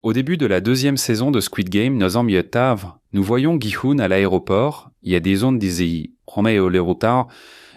Au début de la deuxième saison de Squid Game, nous voyons Gi-hun à l'aéroport. Il y a des zones d'Izei,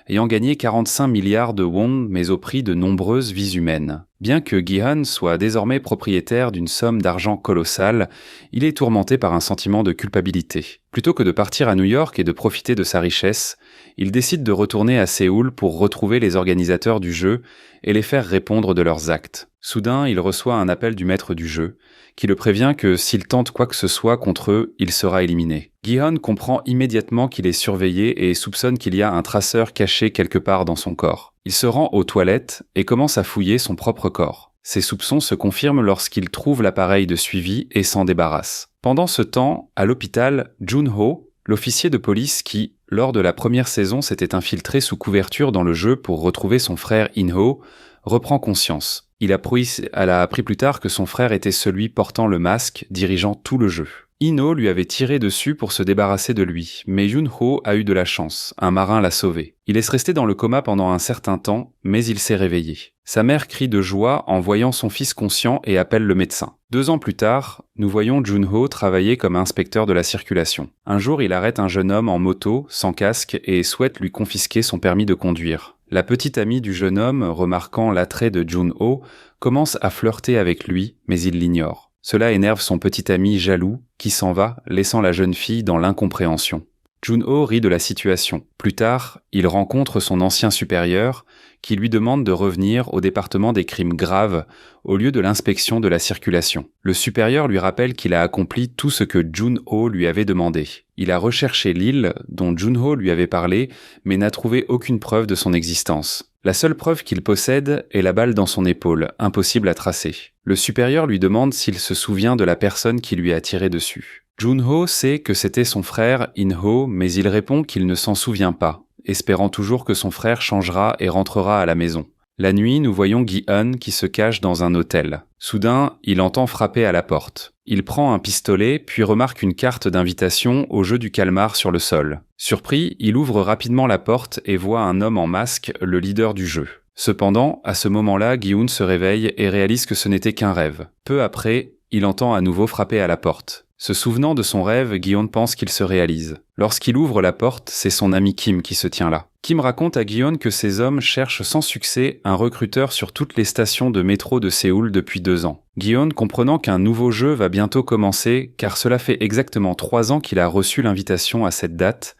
ayant gagné 45 milliards de won, mais au prix de nombreuses vies humaines. Bien que Gi-hun soit désormais propriétaire d'une somme d'argent colossale, il est tourmenté par un sentiment de culpabilité. Plutôt que de partir à New York et de profiter de sa richesse, il décide de retourner à Séoul pour retrouver les organisateurs du jeu et les faire répondre de leurs actes. Soudain, il reçoit un appel du maître du jeu, qui le prévient que s'il tente quoi que ce soit contre eux, il sera éliminé. Gi-hun comprend immédiatement qu'il est surveillé et soupçonne qu'il y a un traceur caché quelque part dans son corps. Il se rend aux toilettes et commence à fouiller son propre corps. Ses soupçons se confirment lorsqu'il trouve l'appareil de suivi et s'en débarrasse. Pendant ce temps, à l'hôpital, Jun-ho, l'officier de police qui, lors de la première saison, s'était infiltré sous couverture dans le jeu pour retrouver son frère In-ho, reprend conscience. Elle a appris plus tard que son frère était celui portant le masque, dirigeant tout le jeu. In-ho lui avait tiré dessus pour se débarrasser de lui, mais Jun-ho a eu de la chance, un marin l'a sauvé. Il est resté dans le coma pendant un certain temps, mais il s'est réveillé. Sa mère crie de joie en voyant son fils conscient et appelle le médecin. 2 ans plus tard, nous voyons Jun-ho travailler comme inspecteur de la circulation. Un jour, il arrête un jeune homme en moto, sans casque, et souhaite lui confisquer son permis de conduire. La petite amie du jeune homme, remarquant l'attrait de Jun-ho, commence à flirter avec lui, mais il l'ignore. Cela énerve son petit ami jaloux, qui s'en va, laissant la jeune fille dans l'incompréhension. Jun-ho rit de la situation. Plus tard, il rencontre son ancien supérieur, qui lui demande de revenir au département des crimes graves, au lieu de l'inspection de la circulation. Le supérieur lui rappelle qu'il a accompli tout ce que Jun-ho lui avait demandé. Il a recherché l'île dont Jun-ho lui avait parlé, mais n'a trouvé aucune preuve de son existence. La seule preuve qu'il possède est la balle dans son épaule, impossible à tracer. Le supérieur lui demande s'il se souvient de la personne qui lui a tiré dessus. Jun-ho sait que c'était son frère In-ho, mais il répond qu'il ne s'en souvient pas, espérant toujours que son frère changera et rentrera à la maison. La nuit, nous voyons Gi-hun qui se cache dans un hôtel. Soudain, il entend frapper à la porte. Il prend un pistolet, puis remarque une carte d'invitation au jeu du calmar sur le sol. Surpris, il ouvre rapidement la porte et voit un homme en masque, le leader du jeu. Cependant, à ce moment-là, Gi-hun se réveille et réalise que ce n'était qu'un rêve. Peu après, il entend à nouveau frapper à la porte. Se souvenant de son rêve, Gi-hun pense qu'il se réalise. Lorsqu'il ouvre la porte, c'est son ami Kim qui se tient là. Kim raconte à Gi-hun que ces hommes cherchent sans succès un recruteur sur toutes les stations de métro de Séoul depuis 2 ans. Gi-hun, comprenant qu'un nouveau jeu va bientôt commencer, car cela fait exactement 3 ans qu'il a reçu l'invitation à cette date,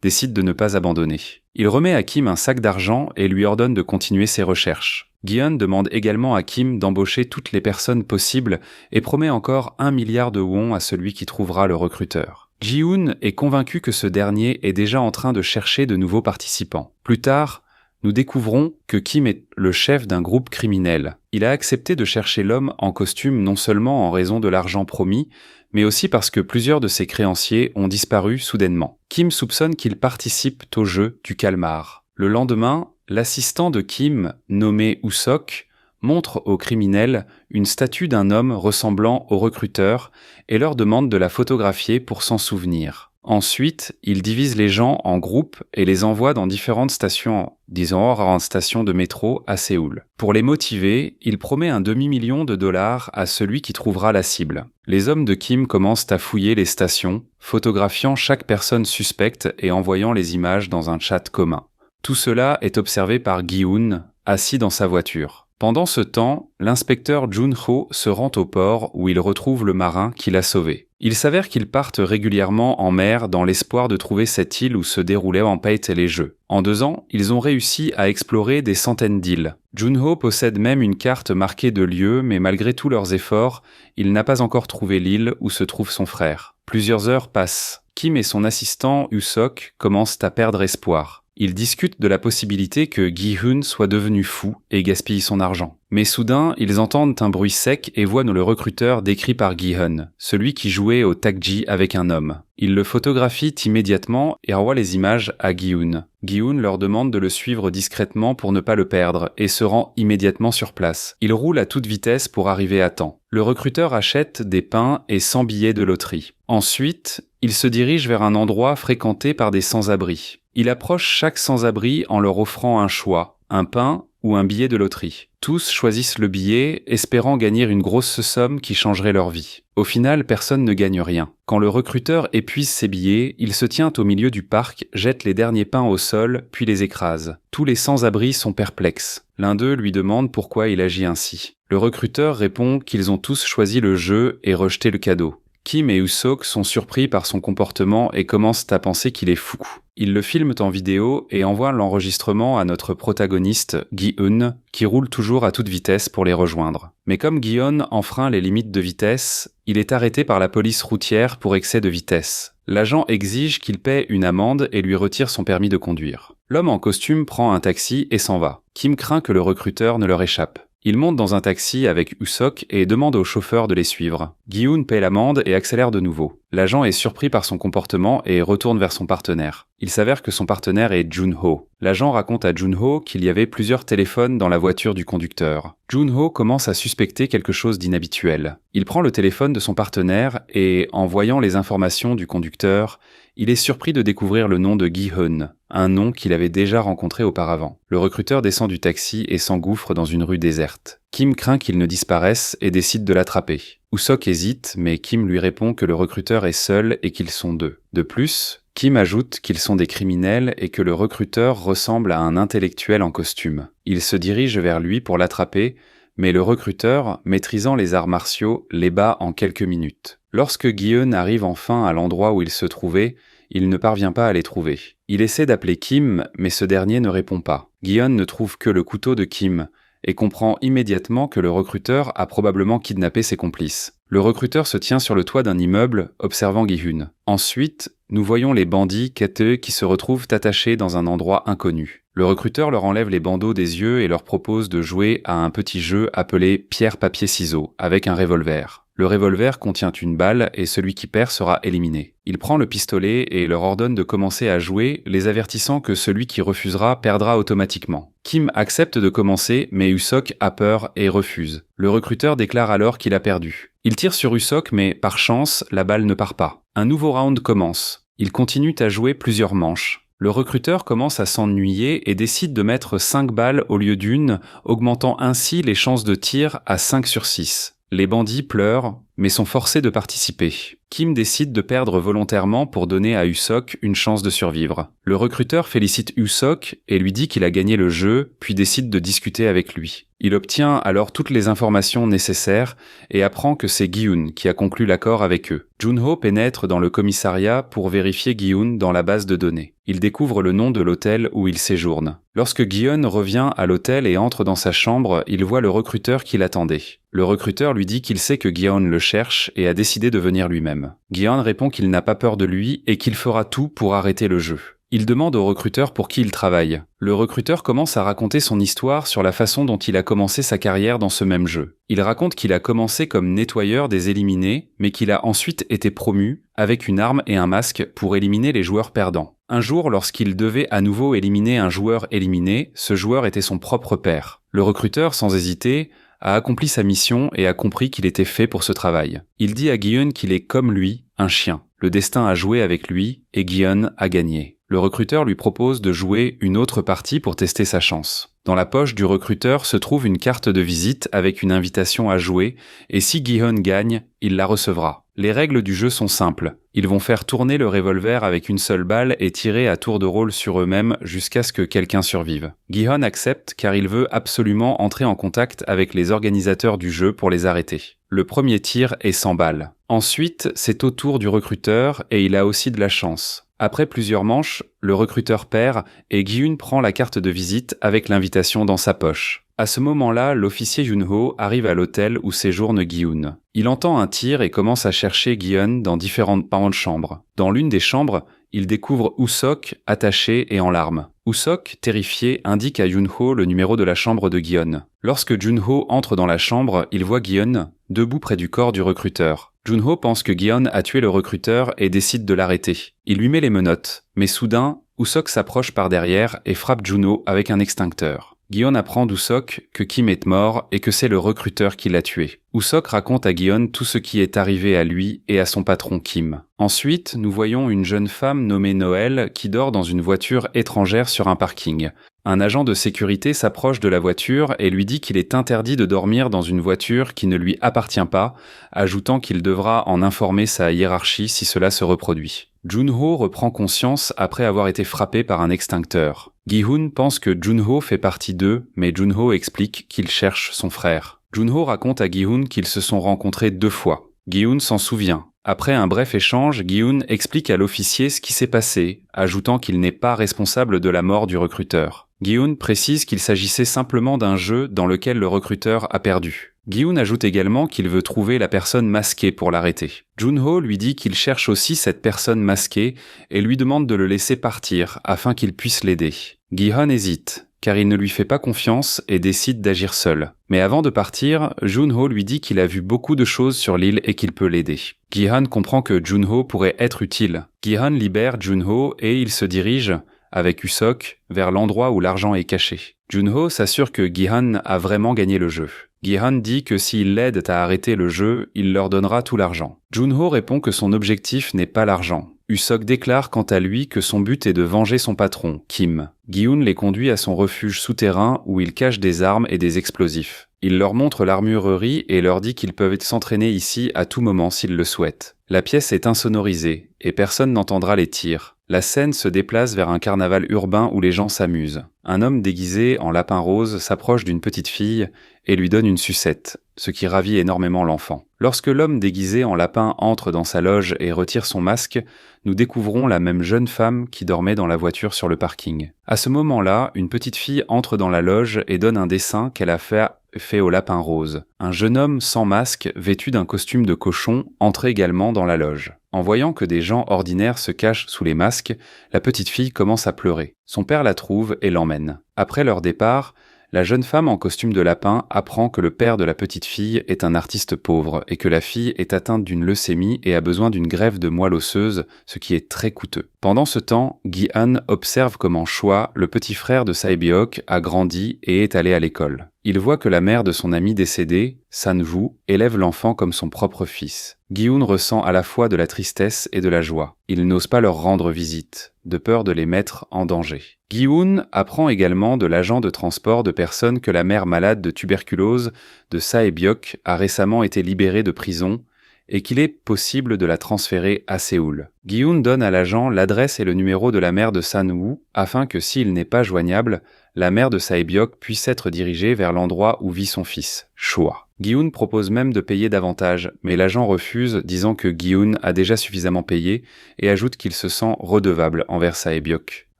décide de ne pas abandonner. Il remet à Kim un sac d'argent et lui ordonne de continuer ses recherches. Gi-hun demande également à Kim d'embaucher toutes les personnes possibles et promet encore 1 milliard de won à celui qui trouvera le recruteur. Ji-hoon est convaincu que ce dernier est déjà en train de chercher de nouveaux participants. Plus tard, nous découvrons que Kim est le chef d'un groupe criminel. Il a accepté de chercher l'homme en costume non seulement en raison de l'argent promis, mais aussi parce que plusieurs de ses créanciers ont disparu soudainement. Kim soupçonne qu'ils participent au jeu du calmar. Le lendemain, l'assistant de Kim, nommé Usok, montre aux criminels une statue d'un homme ressemblant au recruteur et leur demande de la photographier pour s'en souvenir. Ensuite, il divise les gens en groupes et les envoie dans différentes stations, de métro à Séoul. Pour les motiver, il promet un demi-million de dollars à celui qui trouvera la cible. Les hommes de Kim commencent à fouiller les stations, photographiant chaque personne suspecte et envoyant les images dans un chat commun. Tout cela est observé par Gi-hun, assis dans sa voiture. Pendant ce temps, l'inspecteur Jun-ho se rend au port où il retrouve le marin qui l'a sauvé. Il s'avère qu'ils partent régulièrement en mer dans l'espoir de trouver cette île où se déroulaient en fait les jeux. En 2 ans, ils ont réussi à explorer des centaines d'îles. Jun-ho possède même une carte marquée de lieux, mais malgré tous leurs efforts, il n'a pas encore trouvé l'île où se trouve son frère. Plusieurs heures passent. Kim et son assistant Usok commencent à perdre espoir. Ils discutent de la possibilité que Gi-hun soit devenu fou et gaspille son argent. Mais soudain, ils entendent un bruit sec et voient le recruteur décrit par Gi-hun, celui qui jouait au takji avec un homme. Ils le photographient immédiatement et envoient les images à Gi-hun. Gi-hun leur demande de le suivre discrètement pour ne pas le perdre et se rend immédiatement sur place. Il roule à toute vitesse pour arriver à temps. Le recruteur achète des pains et 100 billets de loterie. Ensuite, il se dirige vers un endroit fréquenté par des sans-abri. Il approche chaque sans-abri en leur offrant un choix, un pain ou un billet de loterie. Tous choisissent le billet, espérant gagner une grosse somme qui changerait leur vie. Au final, personne ne gagne rien. Quand le recruteur épuise ses billets, il se tient au milieu du parc, jette les derniers pains au sol, puis les écrase. Tous les sans-abri sont perplexes. L'un d'eux lui demande pourquoi il agit ainsi. Le recruteur répond qu'ils ont tous choisi le jeu et rejeté le cadeau. Kim et Usok sont surpris par son comportement et commencent à penser qu'il est fou. Ils le filment en vidéo et envoient l'enregistrement à notre protagoniste, Gi-eun, qui roule toujours à toute vitesse pour les rejoindre. Mais comme Gi-eun enfreint les limites de vitesse, il est arrêté par la police routière pour excès de vitesse. L'agent exige qu'il paie une amende et lui retire son permis de conduire. L'homme en costume prend un taxi et s'en va. Kim craint que le recruteur ne leur échappe. Il monte dans un taxi avec Usok et demande au chauffeur de les suivre. Gi-eun paie l'amende et accélère de nouveau. L'agent est surpris par son comportement et retourne vers son partenaire. Il s'avère que son partenaire est Jun-ho. L'agent raconte à Jun-ho qu'il y avait plusieurs téléphones dans la voiture du conducteur. Jun-ho commence à suspecter quelque chose d'inhabituel. Il prend le téléphone de son partenaire et, en voyant les informations du conducteur, il est surpris de découvrir le nom de Gi-eun, un nom qu'il avait déjà rencontré auparavant. Le recruteur descend du taxi et s'engouffre dans une rue déserte. Kim craint qu'il ne disparaisse et décide de l'attraper. Usok hésite, mais Kim lui répond que le recruteur est seul et qu'ils sont deux. De plus, Kim ajoute qu'ils sont des criminels et que le recruteur ressemble à un intellectuel en costume. Il se dirige vers lui pour l'attraper, mais le recruteur, maîtrisant les arts martiaux, les bat en quelques minutes. Lorsque Gi-eun arrive enfin à l'endroit où il se trouvait, il ne parvient pas à les trouver. Il essaie d'appeler Kim, mais ce dernier ne répond pas. Gi-eun ne trouve que le couteau de Kim et comprend immédiatement que le recruteur a probablement kidnappé ses complices. Le recruteur se tient sur le toit d'un immeuble, observant Gi-eun. Ensuite, nous voyons les bandits Kate qui se retrouvent attachés dans un endroit inconnu. Le recruteur leur enlève les bandeaux des yeux et leur propose de jouer à un petit jeu appelé pierre-papier-ciseaux avec un revolver. Le revolver contient une balle et celui qui perd sera éliminé. Il prend le pistolet et leur ordonne de commencer à jouer, les avertissant que celui qui refusera perdra automatiquement. Kim accepte de commencer, mais Usok a peur et refuse. Le recruteur déclare alors qu'il a perdu. Il tire sur Usok, mais par chance, la balle ne part pas. Un nouveau round commence. Ils continuent à jouer plusieurs manches. Le recruteur commence à s'ennuyer et décide de mettre 5 balles au lieu d'une, augmentant ainsi les chances de tir à 5 sur 6. Les bandits pleurent, mais sont forcés de participer. Kim décide de perdre volontairement pour donner à Usok une chance de survivre. Le recruteur félicite Usok et lui dit qu'il a gagné le jeu, puis décide de discuter avec lui. Il obtient alors toutes les informations nécessaires et apprend que c'est Gi-eun qui a conclu l'accord avec eux. Jun-ho pénètre dans le commissariat pour vérifier Gi-eun dans la base de données. Il découvre le nom de l'hôtel où il séjourne. Lorsque Gi-eun revient à l'hôtel et entre dans sa chambre, il voit le recruteur qui l'attendait. Le recruteur lui dit qu'il sait que Gi-eun le cherche et a décidé de venir lui-même. Gi-eun répond qu'il n'a pas peur de lui et qu'il fera tout pour arrêter le jeu. Il demande au recruteur pour qui il travaille. Le recruteur commence à raconter son histoire sur la façon dont il a commencé sa carrière dans ce même jeu. Il raconte qu'il a commencé comme nettoyeur des éliminés, mais qu'il a ensuite été promu, avec une arme et un masque, pour éliminer les joueurs perdants. Un jour, lorsqu'il devait à nouveau éliminer un joueur éliminé, ce joueur était son propre père. Le recruteur, sans hésiter, a accompli sa mission et a compris qu'il était fait pour ce travail. Il dit à Gi-eun qu'il est comme lui, un chien. Le destin a joué avec lui et Gi-eun a gagné. Le recruteur lui propose de jouer une autre partie pour tester sa chance. Dans la poche du recruteur se trouve une carte de visite avec une invitation à jouer et si Gi-eun gagne, il la recevra. Les règles du jeu sont simples. Ils vont faire tourner le revolver avec une seule balle et tirer à tour de rôle sur eux-mêmes jusqu'à ce que quelqu'un survive. Gi-eun accepte car il veut absolument entrer en contact avec les organisateurs du jeu pour les arrêter. Le premier tir est 100 balles. Ensuite, c'est au tour du recruteur et il a aussi de la chance. Après plusieurs manches, le recruteur perd et Gi-eun prend la carte de visite avec l'invitation dans sa poche. À ce moment-là, l'officier Jun-ho arrive à l'hôtel où séjourne Gi-eun. Il entend un tir et commence à chercher Gi-eun dans différentes chambres. Dans l'une des chambres, il découvre Usok attaché et en larmes. Usok, terrifié, indique à Jun-ho le numéro de la chambre de Gi-eun. Lorsque Jun-ho entre dans la chambre, il voit Gi-eun debout près du corps du recruteur. Jun-ho pense que Gi-eun a tué le recruteur et décide de l'arrêter. Il lui met les menottes, mais soudain, Usok s'approche par derrière et frappe Jun-ho avec un extincteur. Gi-eun apprend d'Usok que Kim est mort et que c'est le recruteur qui l'a tué. Usok raconte à Gi-eun tout ce qui est arrivé à lui et à son patron Kim. Ensuite, nous voyons une jeune femme nommée Noël qui dort dans une voiture étrangère sur un parking. Un agent de sécurité s'approche de la voiture et lui dit qu'il est interdit de dormir dans une voiture qui ne lui appartient pas, ajoutant qu'il devra en informer sa hiérarchie si cela se reproduit. Junho reprend conscience après avoir été frappé par un extincteur. Gi-hun pense que Junho fait partie d'eux, mais Junho explique qu'il cherche son frère. Junho raconte à Gi-hun qu'ils se sont rencontrés 2 fois. Gi-hun s'en souvient. Après un bref échange, Gi-hun explique à l'officier ce qui s'est passé, ajoutant qu'il n'est pas responsable de la mort du recruteur. Gi-hun précise qu'il s'agissait simplement d'un jeu dans lequel le recruteur a perdu. Gi-hun ajoute également qu'il veut trouver la personne masquée pour l'arrêter. Junho lui dit qu'il cherche aussi cette personne masquée et lui demande de le laisser partir afin qu'il puisse l'aider. Gi-hun hésite, car il ne lui fait pas confiance et décide d'agir seul. Mais avant de partir, Junho lui dit qu'il a vu beaucoup de choses sur l'île et qu'il peut l'aider. Gi-hun comprend que Junho pourrait être utile. Gi-hun libère Junho et il se dirige, avec Usok, vers l'endroit où l'argent est caché. Junho s'assure que Gi-hun a vraiment gagné le jeu. Gi-hun dit que s'ils l'aident à arrêter le jeu, il leur donnera tout l'argent. Junho répond que son objectif n'est pas l'argent. Usok déclare quant à lui que son but est de venger son patron, Kim. Gi-hun les conduit à son refuge souterrain où il cache des armes et des explosifs. Il leur montre l'armurerie et leur dit qu'ils peuvent s'entraîner ici à tout moment s'ils le souhaitent. La pièce est insonorisée et personne n'entendra les tirs. La scène se déplace vers un carnaval urbain où les gens s'amusent. Un homme déguisé en lapin rose s'approche d'une petite fille et lui donne une sucette, ce qui ravit énormément l'enfant. Lorsque l'homme déguisé en lapin entre dans sa loge et retire son masque, nous découvrons la même jeune femme qui dormait dans la voiture sur le parking. À ce moment-là, une petite fille entre dans la loge et donne un dessin qu'elle a fait au lapin rose. Un jeune homme sans masque, vêtu d'un costume de cochon, entre également dans la loge. En voyant que des gens ordinaires se cachent sous les masques, la petite fille commence à pleurer. Son père la trouve et l'emmène. Après leur départ, la jeune femme en costume de lapin apprend que le père de la petite fille est un artiste pauvre et que la fille est atteinte d'une leucémie et a besoin d'une greffe de moelle osseuse, ce qui est très coûteux. Pendant ce temps, Gi-hun observe comment Choi, le petit frère de Sae-byok, a grandi et est allé à l'école. Il voit que la mère de son ami décédé, San-woo, élève l'enfant comme son propre fils. Gi-hun ressent à la fois de la tristesse et de la joie. Il n'ose pas leur rendre visite, de peur de les mettre en danger. Gi-hun apprend également de l'agent de transport de personnes que la mère malade de tuberculose de Sae-byok a récemment été libérée de prison et qu'il est possible de la transférer à Séoul. Gi-hun donne à l'agent l'adresse et le numéro de la mère de San-woo afin que s'il n'est pas joignable, la mère de Sae-byok puisse être dirigée vers l'endroit où vit son fils, Choi. Gi-hun propose même de payer davantage, mais l'agent refuse, disant que Gi-hun a déjà suffisamment payé et ajoute qu'il se sent redevable envers Sae-byok.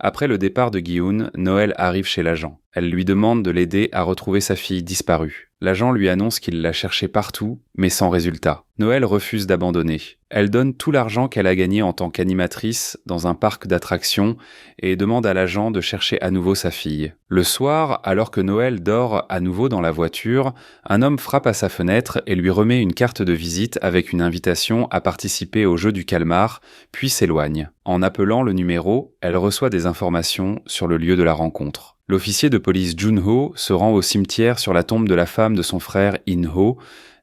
Après le départ de Gi-hun, Noël arrive chez l'agent. Elle lui demande de l'aider à retrouver sa fille disparue. L'agent lui annonce qu'il l'a cherchée partout, mais sans résultat. Noël refuse d'abandonner. Elle donne tout l'argent qu'elle a gagné en tant qu'animatrice dans un parc d'attractions et demande à l'agent de chercher à nouveau sa fille. Le soir, alors que Noël dort à nouveau dans la voiture, un homme frappe à sa fenêtre et lui remet une carte de visite avec une invitation à participer au jeu du calmar, puis s'éloigne. En appelant le numéro, elle reçoit des informations sur le lieu de la rencontre. L'officier de police Junho se rend au cimetière sur la tombe de la femme de son frère In-ho,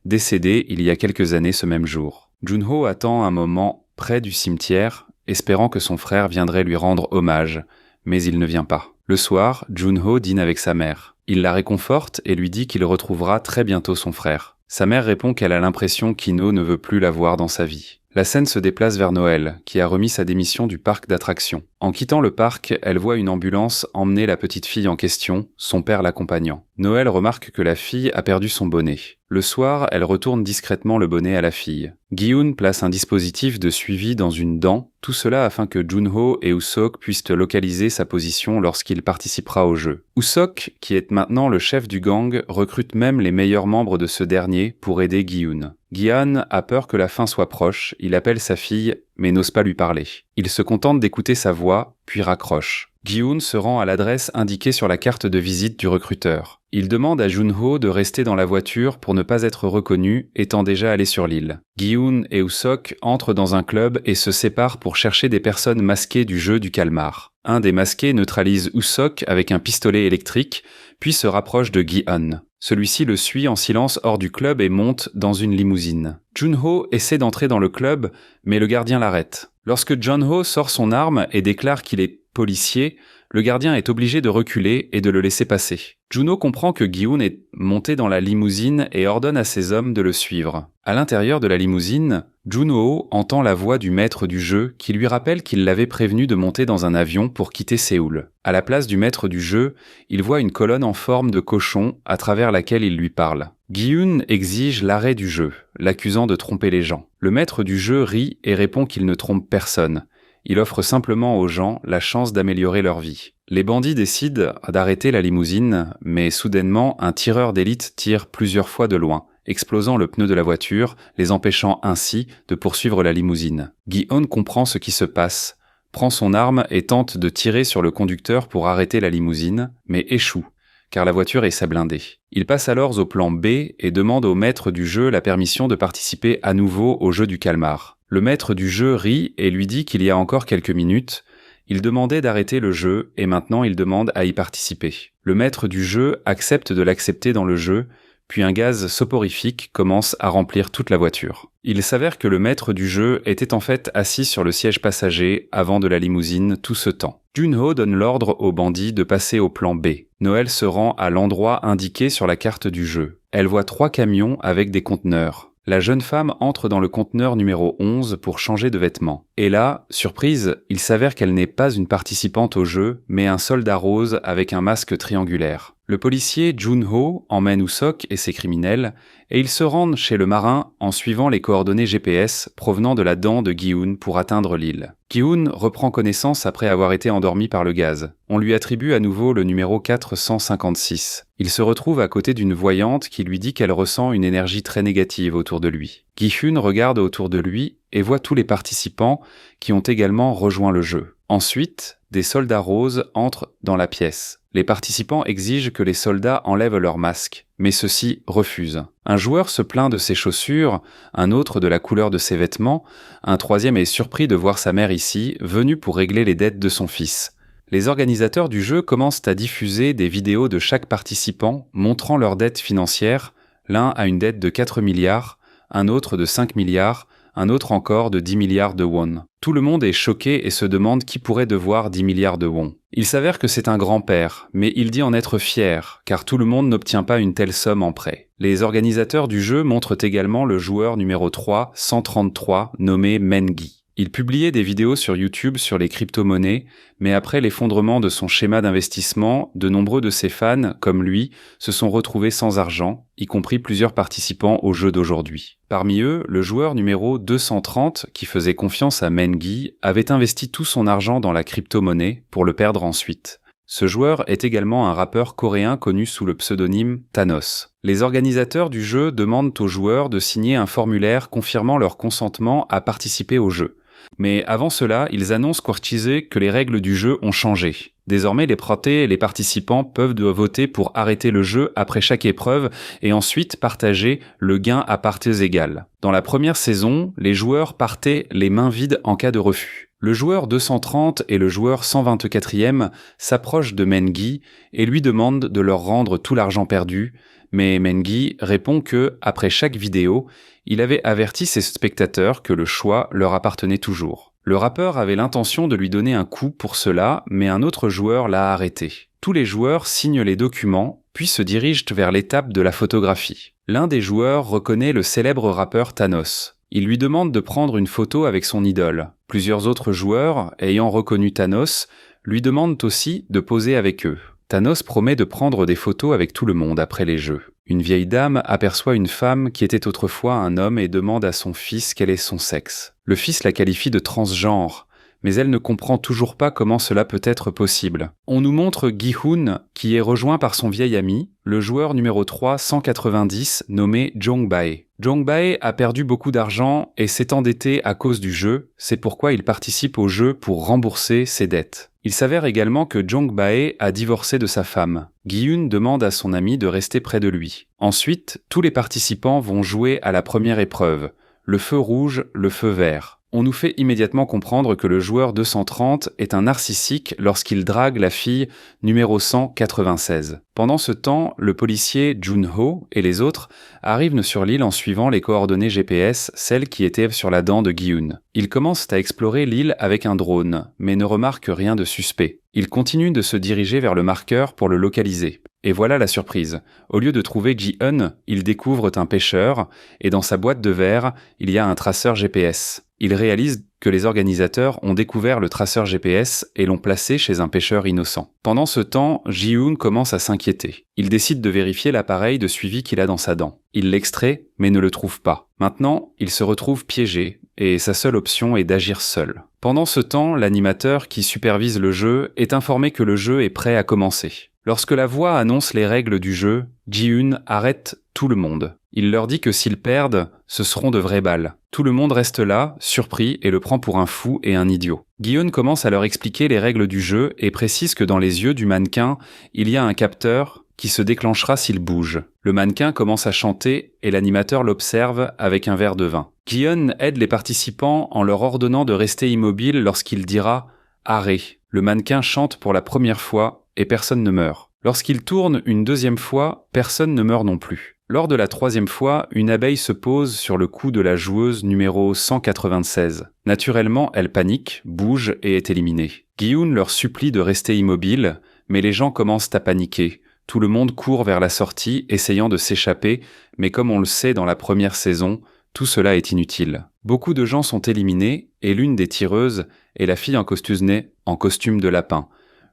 décédé il y a quelques années ce même jour. Junho attend un moment près du cimetière, espérant que son frère viendrait lui rendre hommage, mais il ne vient pas. Le soir, Junho dîne avec sa mère. Il la réconforte et lui dit qu'il retrouvera très bientôt son frère. Sa mère répond qu'elle a l'impression qu'Ino ne veut plus la voir dans sa vie. La scène se déplace vers Noël, qui a remis sa démission du parc d'attractions. En quittant le parc, elle voit une ambulance emmener la petite fille en question, son père l'accompagnant. Noël remarque que la fille a perdu son bonnet. Le soir, elle retourne discrètement le bonnet à la fille. Gi-hun place un dispositif de suivi dans une dent, tout cela afin que Junho et Usok puissent localiser sa position lorsqu'il participera au jeu. Usok, qui est maintenant le chef du gang, recrute même les meilleurs membres de ce dernier pour aider Gi-hun. Gi-hun a peur que la fin soit proche, il appelle sa fille, mais n'ose pas lui parler. Il se contente d'écouter sa voix, puis raccroche. Gi-hun se rend à l'adresse indiquée sur la carte de visite du recruteur. Il demande à Junho de rester dans la voiture pour ne pas être reconnu, étant déjà allé sur l'île. Gi-hun et Usok entrent dans un club et se séparent pour chercher des personnes masquées du jeu du calmar. Un des masqués neutralise Usok avec un pistolet électrique, puis se rapproche de Gi-hun. Celui-ci le suit en silence hors du club et monte dans une limousine. Junho essaie d'entrer dans le club, mais le gardien l'arrête. Lorsque Junho sort son arme et déclare qu'il est policier, le gardien est obligé de reculer et de le laisser passer. Juno comprend que Gi-hun est monté dans la limousine et ordonne à ses hommes de le suivre. À l'intérieur de la limousine, Junho entend la voix du maître du jeu qui lui rappelle qu'il l'avait prévenu de monter dans un avion pour quitter Séoul. À la place du maître du jeu, il voit une colonne en forme de cochon à travers laquelle il lui parle. Gi-hun exige l'arrêt du jeu, l'accusant de tromper les gens. Le maître du jeu rit et répond qu'il ne trompe personne. Il offre simplement aux gens la chance d'améliorer leur vie. Les bandits décident d'arrêter la limousine, mais soudainement, un tireur d'élite tire plusieurs fois de loin, explosant le pneu de la voiture, les empêchant ainsi de poursuivre la limousine. Gi-hun comprend ce qui se passe, prend son arme et tente de tirer sur le conducteur pour arrêter la limousine, mais échoue, car la voiture est blindée. Il passe alors au plan B et demande au maître du jeu la permission de participer à nouveau au jeu du calmar. Le maître du jeu rit et lui dit qu'il y a encore quelques minutes. Il demandait d'arrêter le jeu et maintenant il demande à y participer. Le maître du jeu accepte de l'accepter dans le jeu, puis un gaz soporifique commence à remplir toute la voiture. Il s'avère que le maître du jeu était en fait assis sur le siège passager avant de la limousine tout ce temps. Junho donne l'ordre aux bandits de passer au plan B. Noël se rend à l'endroit indiqué sur la carte du jeu. Elle voit 3 camions avec des conteneurs. La jeune femme entre dans le conteneur numéro 11 pour changer de vêtements. Et là, surprise, il s'avère qu'elle n'est pas une participante au jeu, mais un soldat rose avec un masque triangulaire. Le policier Junho emmène Usok et ses criminels, et ils se rendent chez le marin en suivant les coordonnées GPS provenant de la dent de Gi-hun pour atteindre l'île. Gi-hun reprend connaissance après avoir été endormi par le gaz. On lui attribue à nouveau le numéro 456. Il se retrouve à côté d'une voyante qui lui dit qu'elle ressent une énergie très négative autour de lui. Gi-hun regarde autour de lui et voit tous les participants qui ont également rejoint le jeu. Ensuite, des soldats roses entrent dans la pièce. Les participants exigent que les soldats enlèvent leurs masques, mais ceux-ci refusent. Un joueur se plaint de ses chaussures, un autre de la couleur de ses vêtements, un troisième est surpris de voir sa mère ici, venue pour régler les dettes de son fils. Les organisateurs du jeu commencent à diffuser des vidéos de chaque participant montrant leurs dettes financières. L'un a une dette de 4 milliards, un autre de 5 milliards, un autre encore de 10 milliards de won. Tout le monde est choqué et se demande qui pourrait devoir 10 milliards de won. Il s'avère que c'est un grand-père, mais il dit en être fier, car tout le monde n'obtient pas une telle somme en prêt. Les organisateurs du jeu montrent également le joueur numéro 3, 133, nommé Mengi. Il publiait des vidéos sur YouTube sur les crypto-monnaies, mais après l'effondrement de son schéma d'investissement, de nombreux de ses fans, comme lui, se sont retrouvés sans argent, y compris plusieurs participants au jeu d'aujourd'hui. Parmi eux, le joueur numéro 230, qui faisait confiance à Mengi, avait investi tout son argent dans la crypto-monnaie pour le perdre ensuite. Ce joueur est également un rappeur coréen connu sous le pseudonyme Thanos. Les organisateurs du jeu demandent aux joueurs de signer un formulaire confirmant leur consentement à participer au jeu. Mais avant cela, ils annoncent que les règles du jeu ont changé. Désormais, les participants peuvent voter pour arrêter le jeu après chaque épreuve et ensuite partager le gain à parts égales. Dans la première saison, les joueurs partaient les mains vides en cas de refus. Le joueur 230 et le joueur 124e s'approchent de Mengi et lui demandent de leur rendre tout l'argent perdu, mais Mengi répond que, après chaque vidéo, il avait averti ses spectateurs que le choix leur appartenait toujours. Le rappeur avait l'intention de lui donner un coup pour cela, mais un autre joueur l'a arrêté. Tous les joueurs signent les documents, puis se dirigent vers l'étape de la photographie. L'un des joueurs reconnaît le célèbre rappeur Thanos. Il lui demande de prendre une photo avec son idole. Plusieurs autres joueurs, ayant reconnu Thanos, lui demandent aussi de poser avec eux. Thanos promet de prendre des photos avec tout le monde après les jeux. Une vieille dame aperçoit une femme qui était autrefois un homme et demande à son fils quel est son sexe. Le fils la qualifie de transgenre, mais elle ne comprend toujours pas comment cela peut être possible. On nous montre Gi-hun qui est rejoint par son vieil ami, le joueur numéro 3, 190, nommé Jong-bae. Jong-bae a perdu beaucoup d'argent et s'est endetté à cause du jeu, c'est pourquoi il participe au jeu pour rembourser ses dettes. Il s'avère également que Jong-bae a divorcé de sa femme. Gi-hun demande à son ami de rester près de lui. Ensuite, tous les participants vont jouer à la première épreuve, le feu rouge, le feu vert. On nous fait immédiatement comprendre que le joueur 230 est un narcissique lorsqu'il drague la fille numéro 196. Pendant ce temps, le policier Jun-ho et les autres arrivent sur l'île en suivant les coordonnées GPS, celles qui étaient sur la dent de Gi-hun. Ils commencent à explorer l'île avec un drone, mais ne remarquent rien de suspect. Ils continuent de se diriger vers le marqueur pour le localiser. Et voilà la surprise. Au lieu de trouver Ji-eun, ils découvrent un pêcheur, et dans sa boîte de verre, il y a un traceur GPS. Ils réalisent que les organisateurs ont découvert le traceur GPS et l'ont placé chez un pêcheur innocent. Pendant ce temps, Ji-hoon commence à s'inquiéter. Il décide de vérifier l'appareil de suivi qu'il a dans sa dent. Il l'extrait, mais ne le trouve pas. Maintenant, il se retrouve piégé, et sa seule option est d'agir seul. Pendant ce temps, l'animateur qui supervise le jeu est informé que le jeu est prêt à commencer. Lorsque la voix annonce les règles du jeu, Ji-hoon arrête tout le monde. Il leur dit que s'ils perdent, ce seront de vraies balles. Tout le monde reste là, surpris, et le prend pour un fou et un idiot. Gi-hun commence à leur expliquer les règles du jeu et précise que dans les yeux du mannequin, il y a un capteur qui se déclenchera s'il bouge. Le mannequin commence à chanter et l'animateur l'observe avec un verre de vin. Gi-hun aide les participants en leur ordonnant de rester immobiles lorsqu'il dira « Arrêt ». Le mannequin chante pour la première fois et personne ne meurt. Lorsqu'il tourne une deuxième fois, personne ne meurt non plus. Lors de la troisième fois, une abeille se pose sur le cou de la joueuse numéro 196. Naturellement, elle panique, bouge et est éliminée. Gi-hun leur supplie de rester immobile, mais les gens commencent à paniquer. Tout le monde court vers la sortie, essayant de s'échapper, mais comme on le sait dans la première saison, tout cela est inutile. Beaucoup de gens sont éliminés, et l'une des tireuses est la fille en costume de lapin,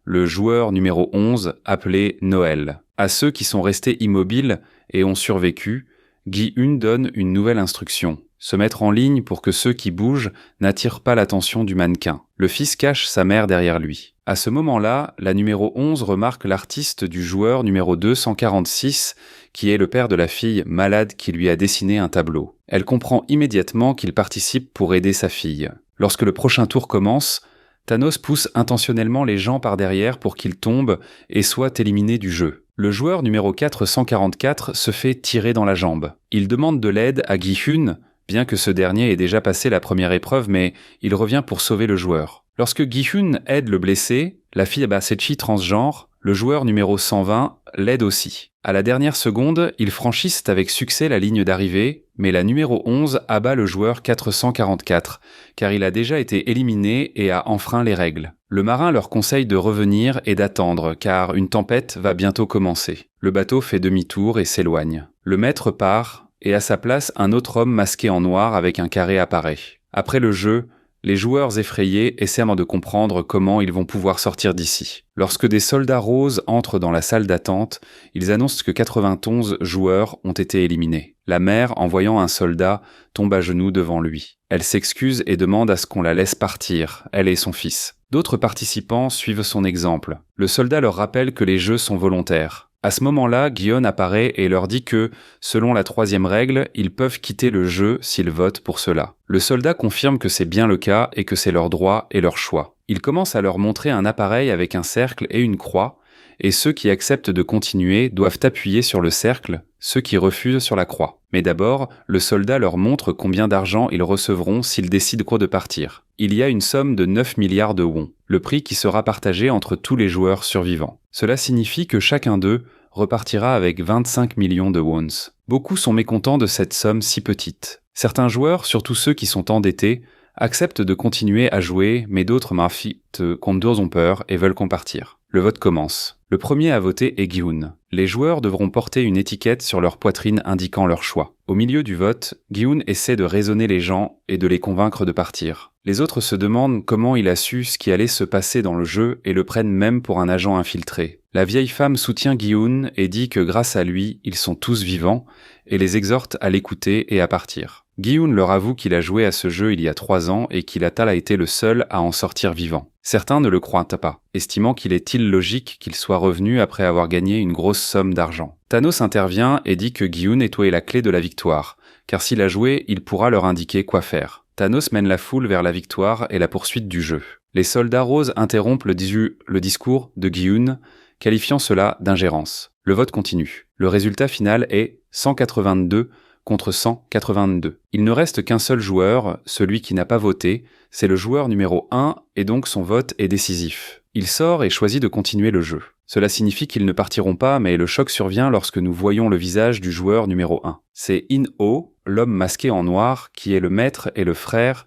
le joueur numéro 11 appelé Noël. À ceux qui sont restés immobiles et ont survécu, Gi-hun donne une nouvelle instruction. Se mettre en ligne pour que ceux qui bougent n'attirent pas l'attention du mannequin. Le fils cache sa mère derrière lui. À ce moment-là, la numéro 11 remarque l'artiste du joueur numéro 246, qui est le père de la fille malade qui lui a dessiné un tableau. Elle comprend immédiatement qu'il participe pour aider sa fille. Lorsque le prochain tour commence, Thanos pousse intentionnellement les gens par derrière pour qu'ils tombent et soient éliminés du jeu. Le joueur numéro 444 se fait tirer dans la jambe. Il demande de l'aide à Gi-hun, bien que ce dernier ait déjà passé la première épreuve, mais il revient pour sauver le joueur. Lorsque Gi-hun aide le blessé, la fille Abasechi transgenre, le joueur numéro 120 l'aide aussi. À la dernière seconde, ils franchissent avec succès la ligne d'arrivée, mais la numéro 11 abat le joueur 444, car il a déjà été éliminé et a enfreint les règles. Le marin leur conseille de revenir et d'attendre, car une tempête va bientôt commencer. Le bateau fait demi-tour et s'éloigne. Le maître part, et à sa place, un autre homme masqué en noir avec un carré apparaît. Après le jeu, les joueurs effrayés essaient de comprendre comment ils vont pouvoir sortir d'ici. Lorsque des soldats roses entrent dans la salle d'attente, ils annoncent que 91 joueurs ont été éliminés. La mère, en voyant un soldat, tombe à genoux devant lui. Elle s'excuse et demande à ce qu'on la laisse partir, elle et son fils. D'autres participants suivent son exemple. Le soldat leur rappelle que les jeux sont volontaires. À ce moment-là, Gi-hun apparaît et leur dit que, selon la troisième règle, ils peuvent quitter le jeu s'ils votent pour cela. Le soldat confirme que c'est bien le cas et que c'est leur droit et leur choix. Il commence à leur montrer un appareil avec un cercle et une croix, et ceux qui acceptent de continuer doivent appuyer sur le cercle, ceux qui refusent sur la croix. Mais d'abord, le soldat leur montre combien d'argent ils recevront s'ils décident de partir. Il y a une somme de 9 milliards de won, le prix qui sera partagé entre tous les joueurs survivants. Cela signifie que chacun d'eux repartira avec 25 millions de wons. Beaucoup sont mécontents de cette somme si petite. Certains joueurs, surtout ceux qui sont endettés, acceptent de continuer à jouer, mais d'autres ont peur et veulent partir. Le vote commence. Le premier à voter est Gi-hun. Les joueurs devront porter une étiquette sur leur poitrine indiquant leur choix. Au milieu du vote, Gi-hun essaie de raisonner les gens et de les convaincre de partir. Les autres se demandent comment il a su ce qui allait se passer dans le jeu et le prennent même pour un agent infiltré. La vieille femme soutient Gi-hun et dit que grâce à lui, ils sont tous vivants et les exhorte à l'écouter et à partir. Gi-hun leur avoue qu'il a joué à ce jeu il y a 3 ans et qu'il a été le seul à en sortir vivant. Certains ne le croient pas, estimant qu'il est illogique qu'il soit revenu après avoir gagné une grosse somme d'argent. Thanos intervient et dit que Gi-hun est la clé de la victoire, car s'il a joué, il pourra leur indiquer quoi faire. Thanos mène la foule vers la victoire et la poursuite du jeu. Les soldats roses interrompent le discours de Gi-hun, qualifiant cela d'ingérence. Le vote continue. Le résultat final est 182 contre 182. Il ne reste qu'un seul joueur, celui qui n'a pas voté, c'est le joueur numéro 1 et donc son vote est décisif. Il sort et choisit de continuer le jeu. Cela signifie qu'ils ne partiront pas, mais le choc survient lorsque nous voyons le visage du joueur numéro 1. C'est In-ho, l'homme masqué en noir, qui est le maître et le frère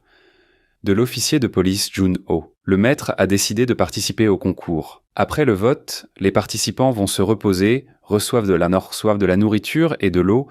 de l'officier de police Jun-ho. Le maître a décidé de participer au concours. Après le vote, les participants vont se reposer, reçoivent de la nourriture et de l'eau,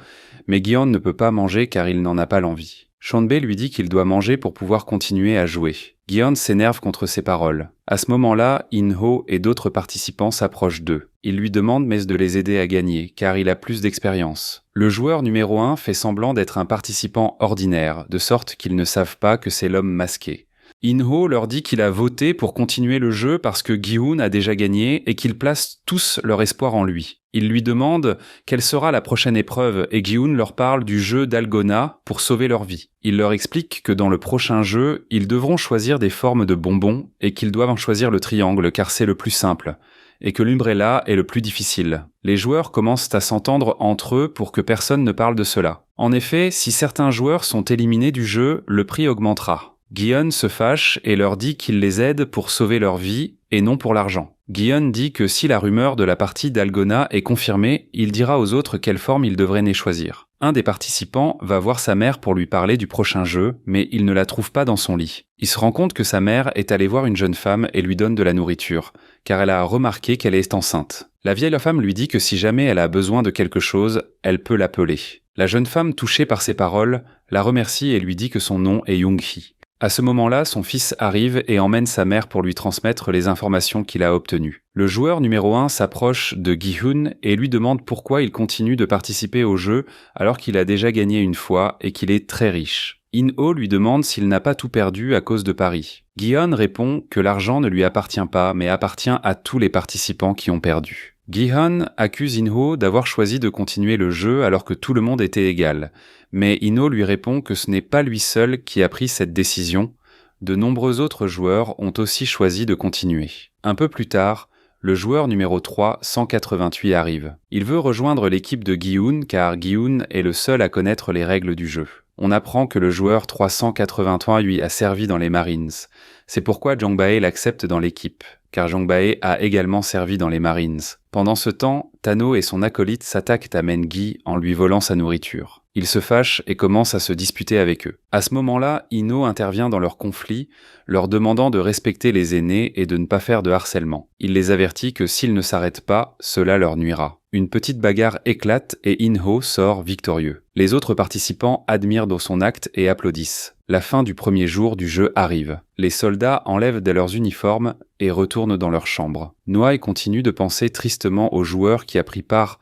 mais Gi-hun ne peut pas manger car il n'en a pas l'envie. Seonbae lui dit qu'il doit manger pour pouvoir continuer à jouer. Gi-hun s'énerve contre ses paroles. À ce moment-là, In-ho et d'autres participants s'approchent d'eux. Ils lui demandent de les aider à gagner, car il a plus d'expérience. Le joueur numéro 1 fait semblant d'être un participant ordinaire, de sorte qu'ils ne savent pas que c'est l'homme masqué. In-ho leur dit qu'il a voté pour continuer le jeu parce que Gi-hun a déjà gagné et qu'ils placent tous leur espoir en lui. Ils lui demandent quelle sera la prochaine épreuve et Gi-hun leur parle du jeu d'Algona pour sauver leur vie. Il leur explique que dans le prochain jeu, ils devront choisir des formes de bonbons et qu'ils doivent en choisir le triangle car c'est le plus simple et que l'Umbrella est le plus difficile. Les joueurs commencent à s'entendre entre eux pour que personne ne parle de cela. En effet, si certains joueurs sont éliminés du jeu, le prix augmentera. Gi-hun se fâche et leur dit qu'il les aide pour sauver leur vie et non pour l'argent. Gi-hun dit que si la rumeur de la partie d'Algona est confirmée, il dira aux autres quelle forme ils devraient choisir. Un des participants va voir sa mère pour lui parler du prochain jeu, mais il ne la trouve pas dans son lit. Il se rend compte que sa mère est allée voir une jeune femme et lui donne de la nourriture, car elle a remarqué qu'elle est enceinte. La vieille femme lui dit que si jamais elle a besoin de quelque chose, elle peut l'appeler. La jeune femme, touchée par ces paroles, la remercie et lui dit que son nom est Young-hee. À ce moment-là, son fils arrive et emmène sa mère pour lui transmettre les informations qu'il a obtenues. Le joueur numéro 1 s'approche de Gi-hun et lui demande pourquoi il continue de participer au jeu alors qu'il a déjà gagné une fois et qu'il est très riche. In-ho lui demande s'il n'a pas tout perdu à cause de paris. Gi-hun répond que l'argent ne lui appartient pas mais appartient à tous les participants qui ont perdu. Gi-hun accuse In-ho d'avoir choisi de continuer le jeu alors que tout le monde était égal. Mais In-ho lui répond que ce n'est pas lui seul qui a pris cette décision. De nombreux autres joueurs ont aussi choisi de continuer. Un peu plus tard, le joueur numéro 3, 188, arrive. Il veut rejoindre l'équipe de Gi-hun car Gi-hun est le seul à connaître les règles du jeu. On apprend que le joueur 383 lui a servi dans les Marines. C'est pourquoi Jong-bae l'accepte dans l'équipe, car Jong-bae a également servi dans les Marines. Pendant ce temps, Tano et son acolyte s'attaquent à Men-gi en lui volant sa nourriture. Ils se fâchent et commencent à se disputer avec eux. À ce moment-là, In-ho intervient dans leur conflit, leur demandant de respecter les aînés et de ne pas faire de harcèlement. Il les avertit que s'ils ne s'arrêtent pas, cela leur nuira. Une petite bagarre éclate et In-ho sort victorieux. Les autres participants admirent dans son acte et applaudissent. La fin du premier jour du jeu arrive. Les soldats enlèvent de leurs uniformes et retournent dans leur chambre. Noailles continue de penser tristement au joueur qui a pris part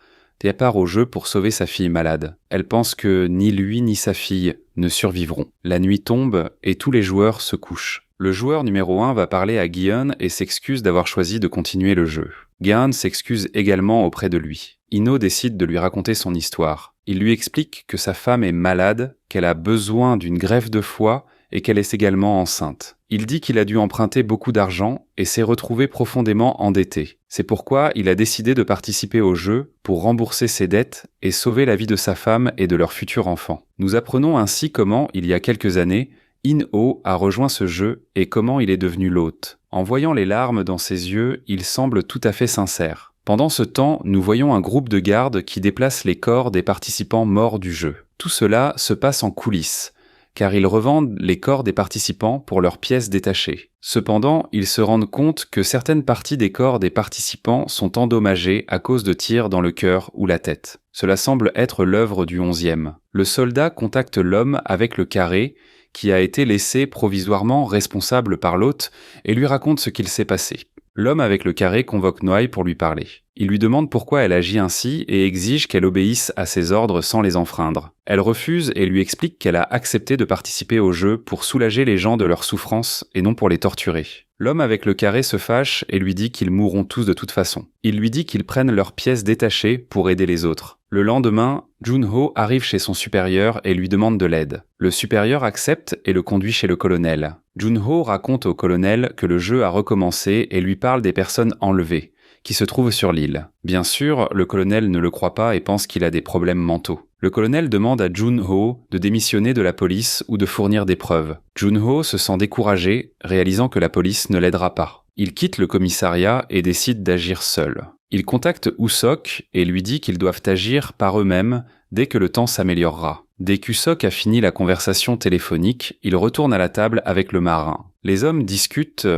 au jeu pour sauver sa fille malade. Elle pense que ni lui ni sa fille ne survivront. La nuit tombe et tous les joueurs se couchent. Le joueur numéro 1 va parler à Gi-hun et s'excuse d'avoir choisi de continuer le jeu. Gi-hun s'excuse également auprès de lui. In-ho décide de lui raconter son histoire. Il lui explique que sa femme est malade, qu'elle a besoin d'une greffe de foie et qu'elle est également enceinte. Il dit qu'il a dû emprunter beaucoup d'argent et s'est retrouvé profondément endetté. C'est pourquoi il a décidé de participer au jeu pour rembourser ses dettes et sauver la vie de sa femme et de leur futur enfant. Nous apprenons ainsi comment, il y a quelques années, In-ho a rejoint ce jeu et comment il est devenu l'hôte. En voyant les larmes dans ses yeux, il semble tout à fait sincère. Pendant ce temps, nous voyons un groupe de gardes qui déplace les corps des participants morts du jeu. Tout cela se passe en coulisses, car ils revendent les corps des participants pour leurs pièces détachées. Cependant, ils se rendent compte que certaines parties des corps des participants sont endommagées à cause de tirs dans le cœur ou la tête. Cela semble être l'œuvre du 11e. Le soldat contacte l'homme avec le carré, qui a été laissé provisoirement responsable par l'hôte, et lui raconte ce qu'il s'est passé. L'homme avec le carré convoque Noailles pour lui parler. Il lui demande pourquoi elle agit ainsi et exige qu'elle obéisse à ses ordres sans les enfreindre. Elle refuse et lui explique qu'elle a accepté de participer au jeu pour soulager les gens de leur souffrance et non pour les torturer. L'homme avec le carré se fâche et lui dit qu'ils mourront tous de toute façon. Il lui dit qu'ils prennent leurs pièces détachées pour aider les autres. Le lendemain, Jun-ho arrive chez son supérieur et lui demande de l'aide. Le supérieur accepte et le conduit chez le colonel. Jun-ho raconte au colonel que le jeu a recommencé et lui parle des personnes enlevées, qui se trouvent sur l'île. Bien sûr, le colonel ne le croit pas et pense qu'il a des problèmes mentaux. Le colonel demande à Jun-ho de démissionner de la police ou de fournir des preuves. Jun-ho se sent découragé, réalisant que la police ne l'aidera pas. Il quitte le commissariat et décide d'agir seul. Il contacte Usok et lui dit qu'ils doivent agir par eux-mêmes dès que le temps s'améliorera. Dès qu'Usok a fini la conversation téléphonique, il retourne à la table avec le marin. Les hommes discutent,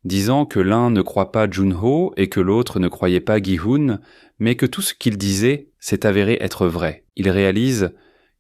disant que l'un ne croit pas Jun-ho et que l'autre ne croyait pas Gi-hun, mais que tout ce qu'ils disaient s'est avéré être vrai. Ils réalisent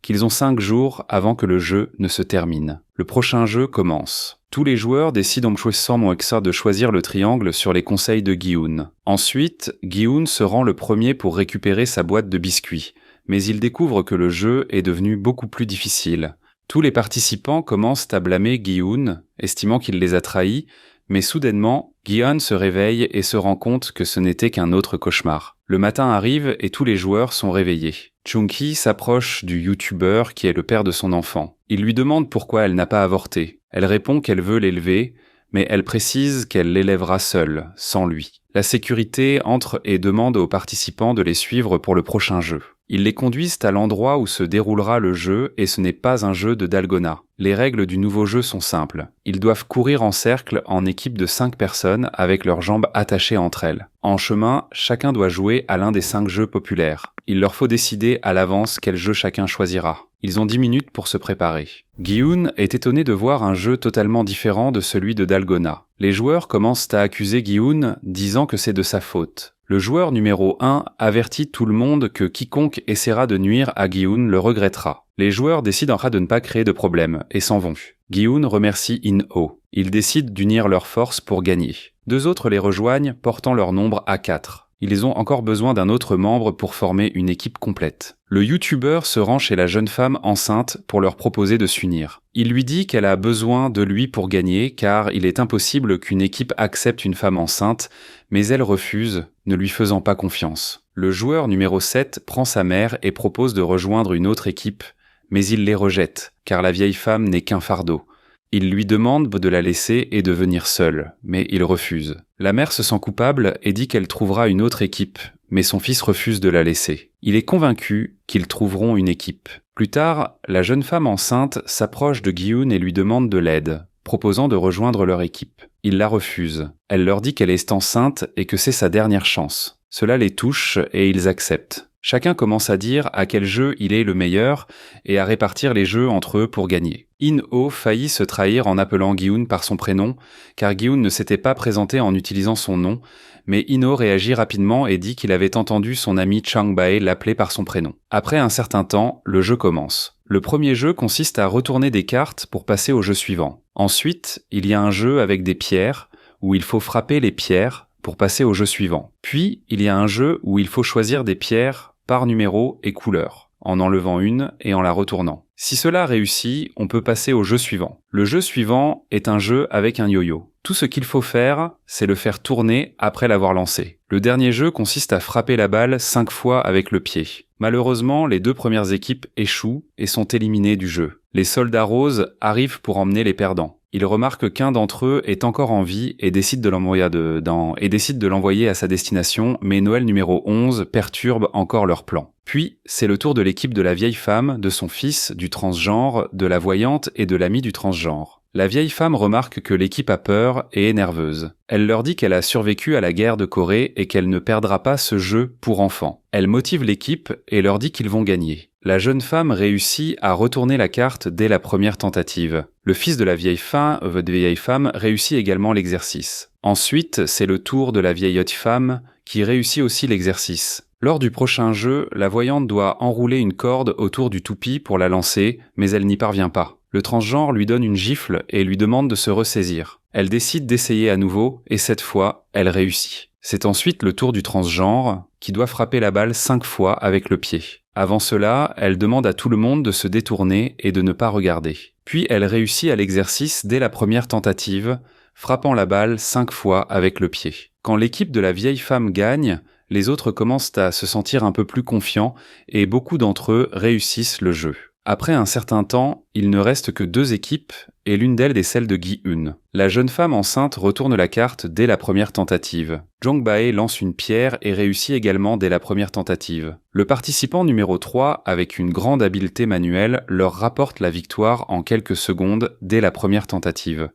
qu'ils ont 5 jours avant que le jeu ne se termine. Le prochain jeu commence. Tous les joueurs décident de choisir le triangle sur les conseils de Gi-hun. Ensuite, Gi-hun se rend le premier pour récupérer sa boîte de biscuits, mais il découvre que le jeu est devenu beaucoup plus difficile. Tous les participants commencent à blâmer Gi-hun, estimant qu'il les a trahis, mais soudainement, Gi-hun se réveille et se rend compte que ce n'était qu'un autre cauchemar. Le matin arrive et tous les joueurs sont réveillés. Chunki s'approche du youtubeur qui est le père de son enfant. Il lui demande pourquoi elle n'a pas avorté. Elle répond qu'elle veut l'élever, mais elle précise qu'elle l'élèvera seule, sans lui. La sécurité entre et demande aux participants de les suivre pour le prochain jeu. Ils les conduisent à l'endroit où se déroulera le jeu et ce n'est pas un jeu de Dalgona. Les règles du nouveau jeu sont simples. Ils doivent courir en cercle en équipe de 5 personnes avec leurs jambes attachées entre elles. En chemin, chacun doit jouer à l'un des 5 jeux populaires. Il leur faut décider à l'avance quel jeu chacun choisira. Ils ont 10 minutes pour se préparer. Gi-hun est étonné de voir un jeu totalement différent de celui de Dalgona. Les joueurs commencent à accuser Gi-hun, disant que c'est de sa faute. Le joueur numéro 1 avertit tout le monde que quiconque essaiera de nuire à Gi-hun le regrettera. Les joueurs décident de ne pas créer de problème et s'en vont. Gi-hun remercie In-ho. Ils décident d'unir leurs forces pour gagner. 2 autres les rejoignent, portant leur nombre à 4. Ils ont encore besoin d'un autre membre pour former une équipe complète. Le youtubeur se rend chez la jeune femme enceinte pour leur proposer de s'unir. Il lui dit qu'elle a besoin de lui pour gagner car il est impossible qu'une équipe accepte une femme enceinte, mais elle refuse, ne lui faisant pas confiance. Le joueur numéro 7 prend sa mère et propose de rejoindre une autre équipe, mais il les rejette car la vieille femme n'est qu'un fardeau. Il lui demande de la laisser et de venir seule, mais il refuse. La mère se sent coupable et dit qu'elle trouvera une autre équipe, mais son fils refuse de la laisser. Il est convaincu qu'ils trouveront une équipe. Plus tard, la jeune femme enceinte s'approche de Gi-hun et lui demande de l'aide, proposant de rejoindre leur équipe. Il la refuse. Elle leur dit qu'elle est enceinte et que c'est sa dernière chance. Cela les touche et ils acceptent. Chacun commence à dire à quel jeu il est le meilleur et à répartir les jeux entre eux pour gagner. In-ho faillit se trahir en appelant Gi-hun par son prénom, car Gi-hun ne s'était pas présenté en utilisant son nom, mais In-ho réagit rapidement et dit qu'il avait entendu son ami Chang-bae l'appeler par son prénom. Après un certain temps, le jeu commence. Le premier jeu consiste à retourner des cartes pour passer au jeu suivant. Ensuite, il y a un jeu avec des pierres, où il faut frapper les pierres pour passer au jeu suivant. Puis, il y a un jeu où il faut choisir des pierres par numéro et couleur, en enlevant une et en la retournant. Si cela réussit, on peut passer au jeu suivant. Le jeu suivant est un jeu avec un yo-yo. Tout ce qu'il faut faire, c'est le faire tourner après l'avoir lancé. Le dernier jeu consiste à frapper la balle 5 fois avec le pied. Malheureusement, les 2 premières équipes échouent et sont éliminées du jeu. Les soldats roses arrivent pour emmener les perdants. Ils remarquent qu'un d'entre eux est encore en vie et décident de l'envoyer à sa destination, mais Noël numéro 11 perturbe encore leur plan. Puis, c'est le tour de l'équipe de la vieille femme, de son fils, du transgenre, de la voyante et de l'ami du transgenre. La vieille femme remarque que l'équipe a peur et est nerveuse. Elle leur dit qu'elle a survécu à la guerre de Corée et qu'elle ne perdra pas ce jeu pour enfants. Elle motive l'équipe et leur dit qu'ils vont gagner. La jeune femme réussit à retourner la carte dès la première tentative. Le fils de la vieille femme réussit également l'exercice. Ensuite, c'est le tour de la vieillotte femme qui réussit aussi l'exercice. Lors du prochain jeu, la voyante doit enrouler une corde autour du toupie pour la lancer, mais elle n'y parvient pas. Le transgenre lui donne une gifle et lui demande de se ressaisir. Elle décide d'essayer à nouveau et cette fois, elle réussit. C'est ensuite le tour du transgenre qui doit frapper la balle 5 fois avec le pied. Avant cela, elle demande à tout le monde de se détourner et de ne pas regarder. Puis elle réussit à l'exercice dès la première tentative, frappant la balle 5 fois avec le pied. Quand l'équipe de la vieille femme gagne, les autres commencent à se sentir un peu plus confiants et beaucoup d'entre eux réussissent le jeu. Après un certain temps, il ne reste que 2 équipes, et l'une d'elles est celle de Gi-hun. La jeune femme enceinte retourne la carte dès la première tentative. Jong-bae lance une pierre et réussit également dès la première tentative. Le participant numéro 3, avec une grande habileté manuelle, leur rapporte la victoire en quelques secondes dès la première tentative.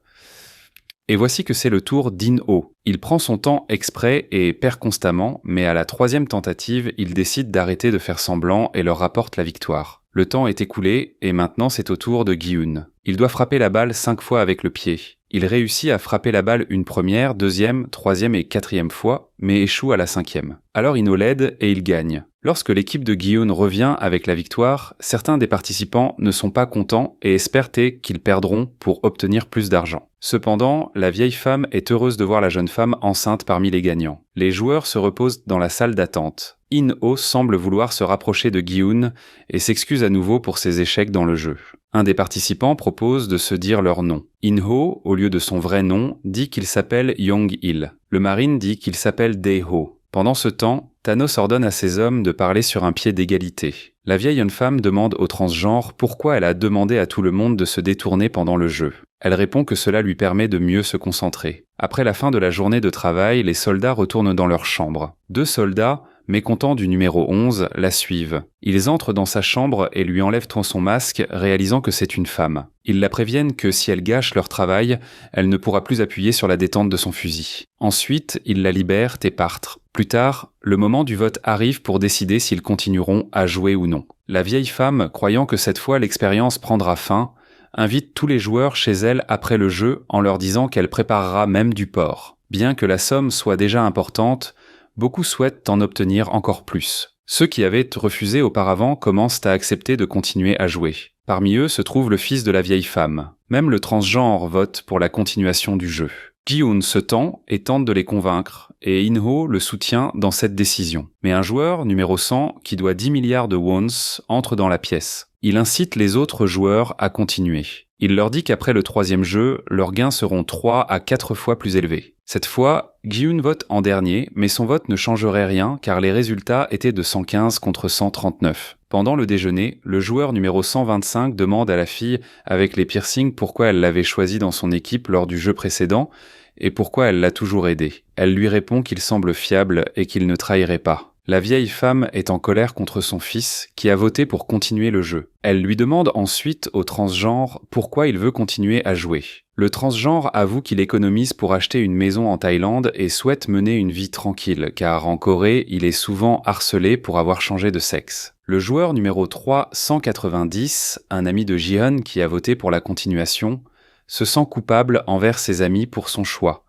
Et voici que c'est le tour d'In-ho. Il prend son temps exprès et perd constamment, mais à la 3e tentative, il décide d'arrêter de faire semblant et leur rapporte la victoire. Le temps est écoulé, et maintenant c'est au tour de Gi-hun. Il doit frapper la balle 5 fois avec le pied. Il réussit à frapper la balle une première, 2e, 3e et 4e fois, mais échoue à la 5e. Alors In-ho l'aide et il gagne. Lorsque l'équipe de Gi-hun revient avec la victoire, certains des participants ne sont pas contents et espèrent qu'ils perdront pour obtenir plus d'argent. Cependant, la vieille femme est heureuse de voir la jeune femme enceinte parmi les gagnants. Les joueurs se reposent dans la salle d'attente. In-ho semble vouloir se rapprocher de Gi-hun et s'excuse à nouveau pour ses échecs dans le jeu. Un des participants propose de se dire leur nom. In-ho, au lieu de son vrai nom, dit qu'il s'appelle Yong-il. Le marine dit qu'il s'appelle Dae-ho. Pendant ce temps, Thanos ordonne à ses hommes de parler sur un pied d'égalité. La vieille jeune femme demande au transgenre pourquoi elle a demandé à tout le monde de se détourner pendant le jeu. Elle répond que cela lui permet de mieux se concentrer. Après la fin de la journée de travail, les soldats retournent dans leur chambre. 2 soldats, mécontents du numéro 11, la suivent. Ils entrent dans sa chambre et lui enlèvent son masque, réalisant que c'est une femme. Ils la préviennent que si elle gâche leur travail, elle ne pourra plus appuyer sur la détente de son fusil. Ensuite, ils la libèrent et partent. Plus tard, le moment du vote arrive pour décider s'ils continueront à jouer ou non. La vieille femme, croyant que cette fois l'expérience prendra fin, invite tous les joueurs chez elle après le jeu en leur disant qu'elle préparera même du porc. Bien que la somme soit déjà importante, beaucoup souhaitent en obtenir encore plus. Ceux qui avaient refusé auparavant commencent à accepter de continuer à jouer. Parmi eux se trouve le fils de la vieille femme. Même le transgenre vote pour la continuation du jeu. Gi-hun se tend et tente de les convaincre, et In-ho le soutient dans cette décision. Mais un joueur, numéro 100, qui doit 10 milliards de wons, entre dans la pièce. Il incite les autres joueurs à continuer. Il leur dit qu'après le 3e jeu, leurs gains seront 3 à 4 fois plus élevés. Cette fois, Gi-hun vote en dernier, mais son vote ne changerait rien car les résultats étaient de 115 contre 139. Pendant le déjeuner, le joueur numéro 125 demande à la fille avec les piercings pourquoi elle l'avait choisi dans son équipe lors du jeu précédent et pourquoi elle l'a toujours aidé. Elle lui répond qu'il semble fiable et qu'il ne trahirait pas. La vieille femme est en colère contre son fils, qui a voté pour continuer le jeu. Elle lui demande ensuite au transgenre pourquoi il veut continuer à jouer. Le transgenre avoue qu'il économise pour acheter une maison en Thaïlande et souhaite mener une vie tranquille, car en Corée, il est souvent harcelé pour avoir changé de sexe. Le joueur numéro 3, 190, un ami de Ji-hun qui a voté pour la continuation, se sent coupable envers ses amis pour son choix.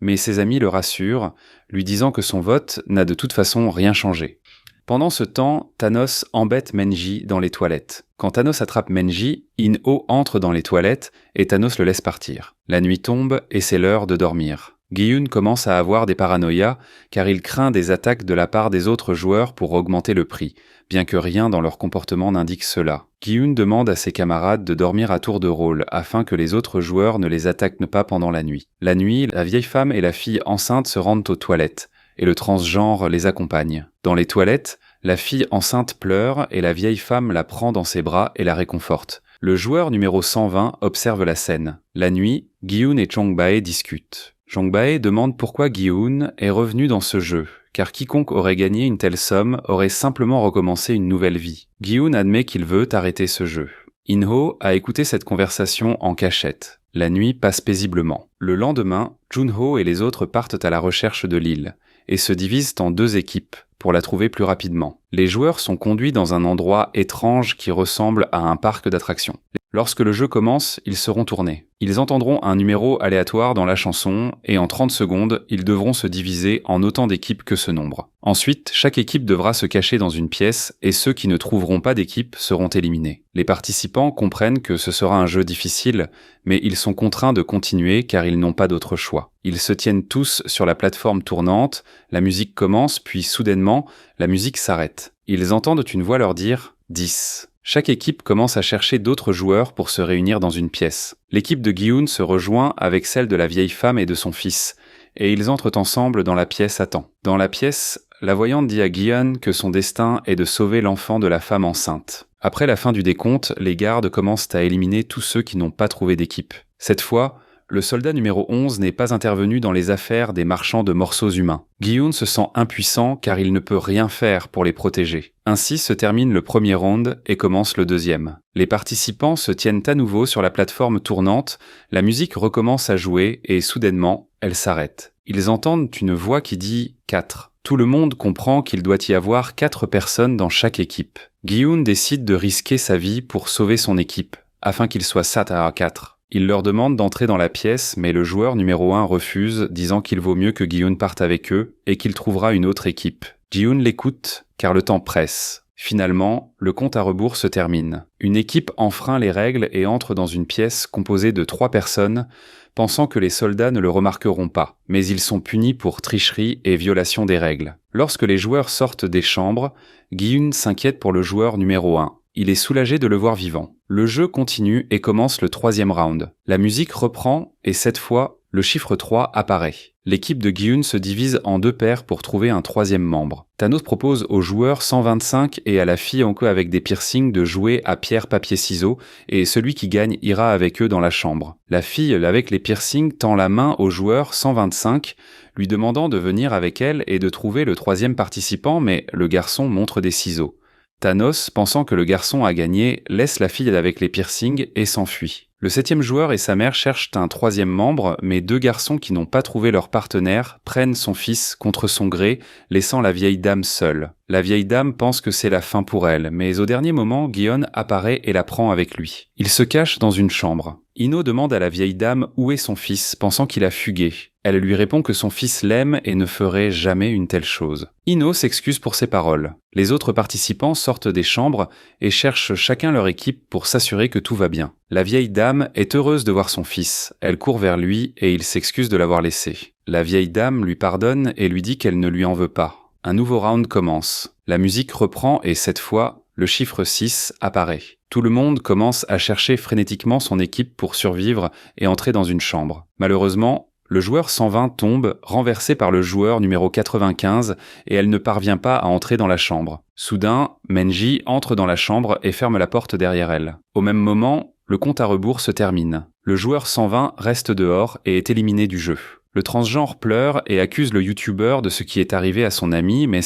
Mais ses amis le rassurent, lui disant que son vote n'a de toute façon rien changé. Pendant ce temps, Thanos embête Menji dans les toilettes. Quand Thanos attrape Menji, In-ho entre dans les toilettes et Thanos le laisse partir. La nuit tombe et c'est l'heure de dormir. Gi-hun commence à avoir des paranoïas car il craint des attaques de la part des autres joueurs pour augmenter le prix, bien que rien dans leur comportement n'indique cela. Gi-hun demande à ses camarades de dormir à tour de rôle afin que les autres joueurs ne les attaquent pas pendant la nuit. La nuit, la vieille femme et la fille enceinte se rendent aux toilettes et le transgenre les accompagne. Dans les toilettes, la fille enceinte pleure et la vieille femme la prend dans ses bras et la réconforte. Le joueur numéro 120 observe la scène. La nuit, Gi-hun et Jong-bae discutent. Jong-bae demande pourquoi Gi-hun est revenu dans ce jeu, car quiconque aurait gagné une telle somme aurait simplement recommencé une nouvelle vie. Gi-hun admet qu'il veut arrêter ce jeu. In-ho a écouté cette conversation en cachette. La nuit passe paisiblement. Le lendemain, Jun-ho et les autres partent à la recherche de l'île, et se divisent en 2 équipes pour la trouver plus rapidement. Les joueurs sont conduits dans un endroit étrange qui ressemble à un parc d'attractions. Lorsque le jeu commence, ils seront tournés. Ils entendront un numéro aléatoire dans la chanson et en 30 secondes, ils devront se diviser en autant d'équipes que ce nombre. Ensuite, chaque équipe devra se cacher dans une pièce et ceux qui ne trouveront pas d'équipe seront éliminés. Les participants comprennent que ce sera un jeu difficile, mais ils sont contraints de continuer car ils n'ont pas d'autre choix. Ils se tiennent tous sur la plateforme tournante, la musique commence puis soudainement, la musique s'arrête. Ils entendent une voix leur dire « 10 ». Chaque équipe commence à chercher d'autres joueurs pour se réunir dans une pièce. L'équipe de Gi-hun se rejoint avec celle de la vieille femme et de son fils, et ils entrent ensemble dans la pièce à temps. Dans la pièce, la voyante dit à Gi-hun que son destin est de sauver l'enfant de la femme enceinte. Après la fin du décompte, les gardes commencent à éliminer tous ceux qui n'ont pas trouvé d'équipe. Cette fois, le soldat numéro 11 n'est pas intervenu dans les affaires des marchands de morceaux humains. Gi-hun se sent impuissant car il ne peut rien faire pour les protéger. Ainsi se termine le premier round et commence le deuxième. Les participants se tiennent à nouveau sur la plateforme tournante, la musique recommence à jouer et soudainement, elle s'arrête. Ils entendent une voix qui dit « 4 ». Tout le monde comprend qu'il doit y avoir 4 personnes dans chaque équipe. Gi-hun décide de risquer sa vie pour sauver son équipe, afin qu'il soit sat à 4. Il leur demande d'entrer dans la pièce, mais le joueur numéro 1 refuse, disant qu'il vaut mieux que Gi-hun parte avec eux et qu'il trouvera une autre équipe. Gi-hun l'écoute, car le temps presse. Finalement, le compte à rebours se termine. Une équipe enfreint les règles et entre dans une pièce composée de 3 personnes, pensant que les soldats ne le remarqueront pas, mais ils sont punis pour tricherie et violation des règles. Lorsque les joueurs sortent des chambres, Gi-hun s'inquiète pour le joueur numéro 1. Il est soulagé de le voir vivant. Le jeu continue et commence le 3e round. La musique reprend et cette fois, le chiffre 3 apparaît. L'équipe de Gi-hun se divise en 2 paires pour trouver un 3e membre. Thanos propose au joueur 125 et à la fille en queue avec des piercings de jouer à pierre, papier, ciseaux et celui qui gagne ira avec eux dans la chambre. La fille avec les piercings tend la main au joueur 125, lui demandant de venir avec elle et de trouver le 3e participant, mais le garçon montre des ciseaux. Thanos, pensant que le garçon a gagné, laisse la fille avec les piercings et s'enfuit. Le 7e joueur et sa mère cherchent un 3e membre, mais 2 garçons qui n'ont pas trouvé leur partenaire prennent son fils contre son gré, laissant la vieille dame seule. La vieille dame pense que c'est la fin pour elle, mais au dernier moment, Gi-hun apparaît et la prend avec lui. Il se cache dans une chambre. Ino demande à la vieille dame où est son fils, pensant qu'il a fugué. Elle lui répond que son fils l'aime et ne ferait jamais une telle chose. Ino s'excuse pour ses paroles. Les autres participants sortent des chambres et cherchent chacun leur équipe pour s'assurer que tout va bien. La vieille dame est heureuse de voir son fils. Elle court vers lui et il s'excuse de l'avoir laissé. La vieille dame lui pardonne et lui dit qu'elle ne lui en veut pas. Un nouveau round commence. La musique reprend et cette fois, le chiffre 6 apparaît. Tout le monde commence à chercher frénétiquement son équipe pour survivre et entrer dans une chambre. Malheureusement, le joueur 120 tombe, renversé par le joueur numéro 95, et elle ne parvient pas à entrer dans la chambre. Soudain, Menji entre dans la chambre et ferme la porte derrière elle. Au même moment, le compte à rebours se termine. Le joueur 120 reste dehors et est éliminé du jeu. Le transgenre pleure et accuse le youtubeur de ce qui est arrivé à son ami, mais